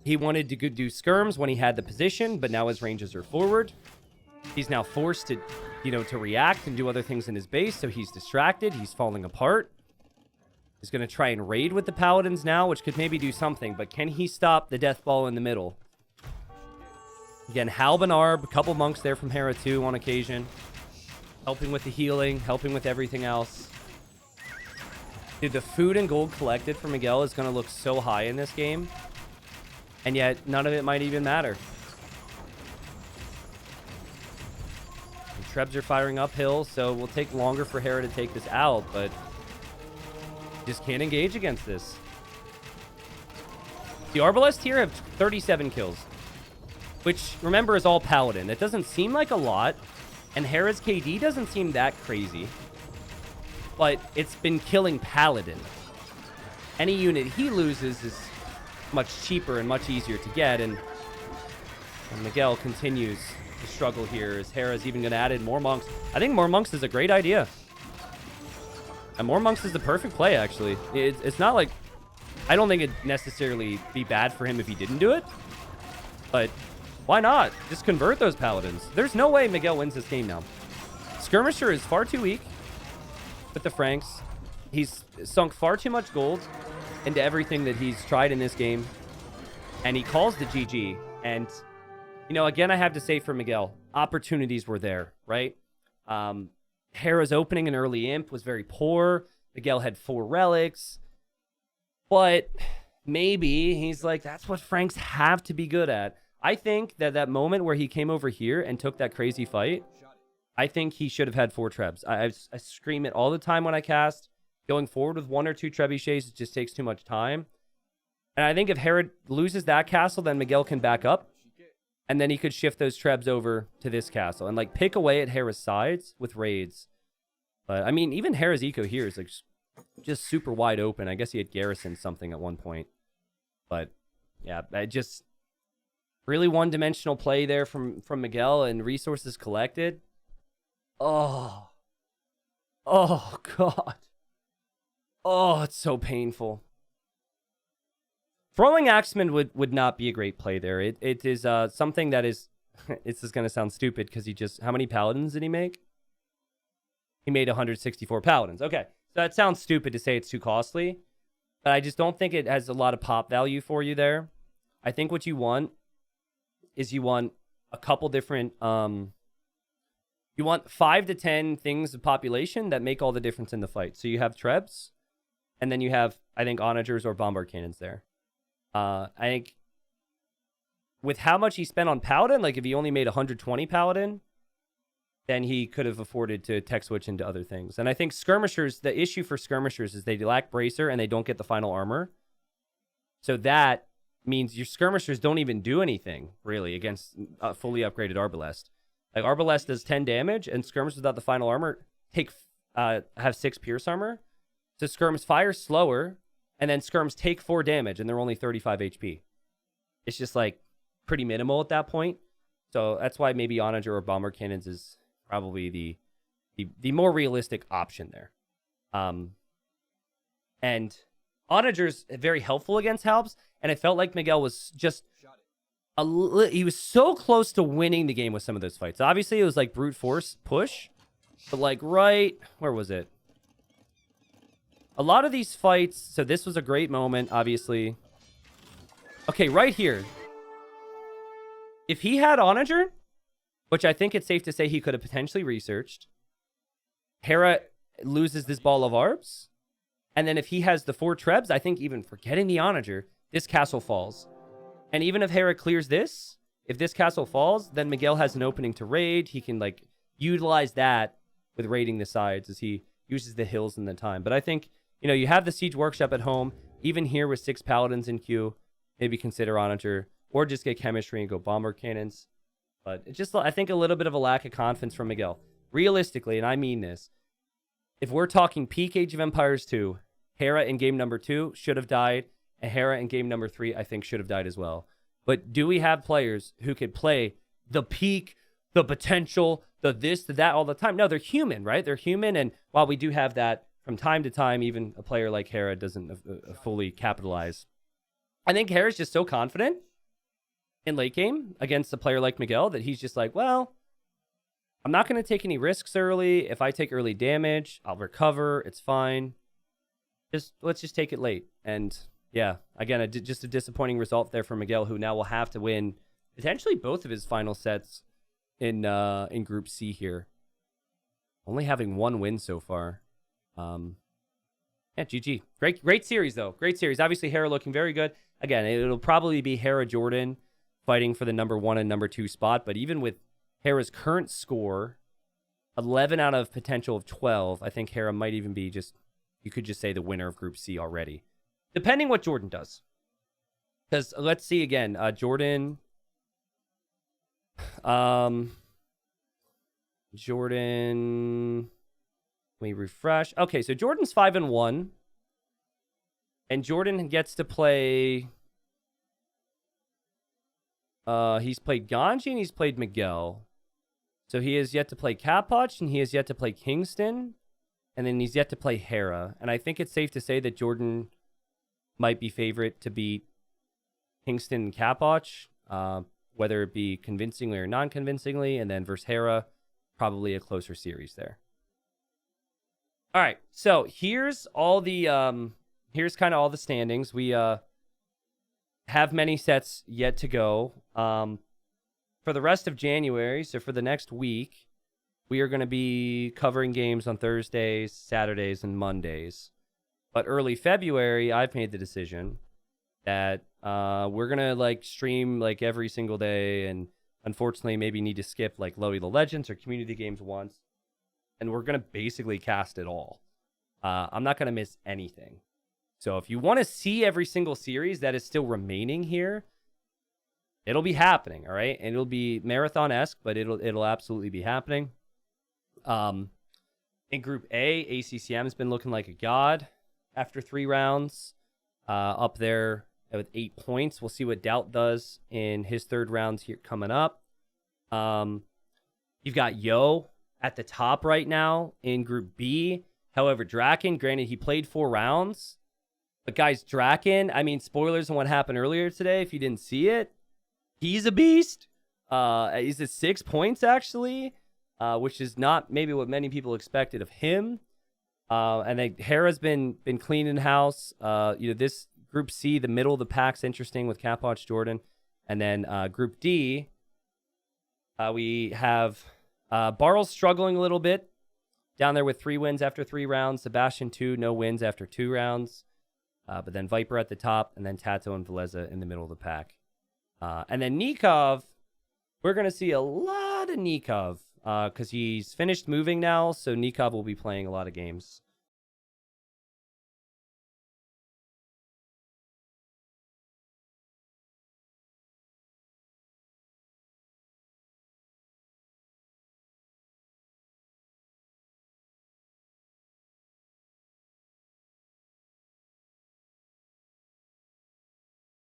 He wanted to do skirms when he had the position, but now his ranges are forward. He's now forced to, to react and do other things in his base, so he's distracted. He's falling apart. He's going to try and raid with the Paladins now, which could maybe do something, but can he stop the death ball in the middle? Again, Halb and Arb, a couple monks there from Hera too on occasion. Helping with the healing, helping with everything else. Dude, the food and gold collected for Miguel is going to look so high in this game. And yet, none of it might even matter. And Trebs are firing uphill, so it will take longer for Hera to take this out, but just can't engage against this. The Arbalists here have 37 kills, which, remember, is all Paladin. It doesn't seem like a lot, and Hera's KD doesn't seem that crazy, but it's been killing Paladin. Any unit he loses is much cheaper and much easier to get, and Miguel continues to struggle here as Hera's even going to add in more monks. I think more monks is a great idea. And more monks is the perfect play, actually. It's not like... I don't think it'd necessarily be bad for him if he didn't do it. But why not? Just convert those Paladins. There's no way Miguel wins this game now. Skirmisher is far too weak with the Franks. He's sunk far too much gold into everything that he's tried in this game. And he calls the GG. And, again, I have to say for Miguel, opportunities were there, right? Hera's opening an early imp was very poor. Miguel had 4 relics. But maybe he's like, that's what Franks have to be good at. I think that moment where he came over here and took that crazy fight, I think he should have had 4 Trebs. I scream it all the time when I cast. Going forward with 1 or 2 trebuchets, it just takes too much time. And I think if Hera loses that castle, then Miguel can back up. And then he could shift those Trebs over to this castle and pick away at Hera's sides with raids. But I mean, even Hera's eco here is just super wide open. I guess he had garrisoned something at one point. But yeah, I just really one-dimensional play there from Miguel and resources collected. Oh God. Oh, it's so painful. Throwing Axeman would not be a great play there. It is something that is... It's just going to sound stupid because how many Paladins did he make? He made 164 Paladins. Okay, so that sounds stupid to say it's too costly. But I just don't think it has a lot of pop value for you there. I think what you want is you want a couple different... you want 5 to 10 things of population that make all the difference in the fight. So you have Trebs, and then you have, I think, Onagers or Bombard Cannons there. I think with how much he spent on Paladin, if he only made 120 Paladin, then he could have afforded to tech switch into other things. And I think Skirmishers, the issue for Skirmishers is they lack Bracer and they don't get the final armor. So that means your skirmishers don't even do anything, really, against a fully upgraded Arbalest. Like, Arbalest does 10 damage, and skirmishers without the final armor have 6 pierce armor. So skirms fire slower, and then skirms take 4 damage, and they're only 35 HP. It's just, like, pretty minimal at that point. So that's why maybe Onager or Bomber Cannons is probably the more realistic option there. And Onager's very helpful against Halbs, and it felt like Miguel was just he was so close to winning the game with some of those fights. Obviously, it was like brute force push, but like where was it? A lot of these fights, so this was a great moment, obviously. Okay, right here. If he had Onager, which I think it's safe to say he could have potentially researched, Hera loses this ball of Arbs, and then if he has the 4 Trebs, I think even forgetting the Onager, this castle falls. And even if Hera clears this, if this castle falls, then Miguel has an opening to raid. He can, like, utilize that with raiding the sides as he uses the hills in the time. But I think, you know, you have the Siege Workshop at home. Even here with 6 Paladins in queue, maybe consider Onager, or just get Chemistry and go Bomber Cannons. But it's just, I think, a little bit of a lack of confidence from Miguel. Realistically, and I mean this, if we're talking peak Age of Empires 2, Hera in game number 2 should have died, and Hera in game number 3, I think, should have died as well. But do we have players who could play the peak, the potential, the this, the that all the time? No, they're human, right? They're human, and while we do have that from time to time, even a player like Hera doesn't fully capitalize. I think Hera's just so confident in late game against a player like Miguel that he's just like, well, I'm not going to take any risks early. If I take early damage, I'll recover. It's fine. Let's just take it late. And yeah, again, just a disappointing result there for Miguel, who now will have to win potentially both of his final sets in Group C here. Only having 1 win so far. Yeah, GG. Great series, though. Great series. Obviously, Hera looking very good. Again, it'll probably be Hera Jordan fighting for the number 1 and number 2 spot. But even with Hera's current score, 11 out of potential of 12, I think Hera might even be just, you could just say, the winner of Group C already. Depending what Jordan does. Because let's see again. Jordan. Jordan. Let me refresh. Okay, so Jordan's 5-1. And Jordan gets to play. He's played Ganji and he's played Miguel. So he has yet to play Capoch and he has yet to play Kingston. And then he's yet to play Hera. And I think it's safe to say that Jordan might be favorite to beat Kingston and Capoch, whether it be convincingly or non-convincingly. And then versus Hera, probably a closer series there. All right, so here's all the here's kind of all the standings. We have many sets yet to go. For the rest of January, so for the next week, we are going to be covering games on Thursdays, Saturdays, and Mondays. But early February, I've made the decision that we're going to like stream like every single day, and unfortunately maybe need to skip like Lowy the Legends or community games once. And we're going to basically cast it all. I'm not going to miss anything. So if you want to see every single series that is still remaining here, it'll be happening, all right? And it'll be marathon-esque, but it'll absolutely be happening. In Group A, ACCM has been looking like a god after 3 rounds. Up there with 8 points. We'll see what Doubt does in his 3rd rounds here coming up. You've got Yo at the top right now in Group B. However, Draken, granted, he played 4 rounds. But guys, Draken, I mean, spoilers on what happened earlier today, if you didn't see it. He's a beast. He's at 6 points, actually, which is not maybe what many people expected of him. And then Hera's been clean in house. This Group C, the middle of the pack's interesting with Capoch Jordan. And then Group D, we have Barl's struggling a little bit down there with 3 wins after 3 rounds. Sebastian 2, no wins after 2 rounds. But then Viper at the top, and then Tato and Veleza in the middle of the pack. And then Nikov, we're going to see a lot of Nikov because he's finished moving now, so Nikov will be playing a lot of games.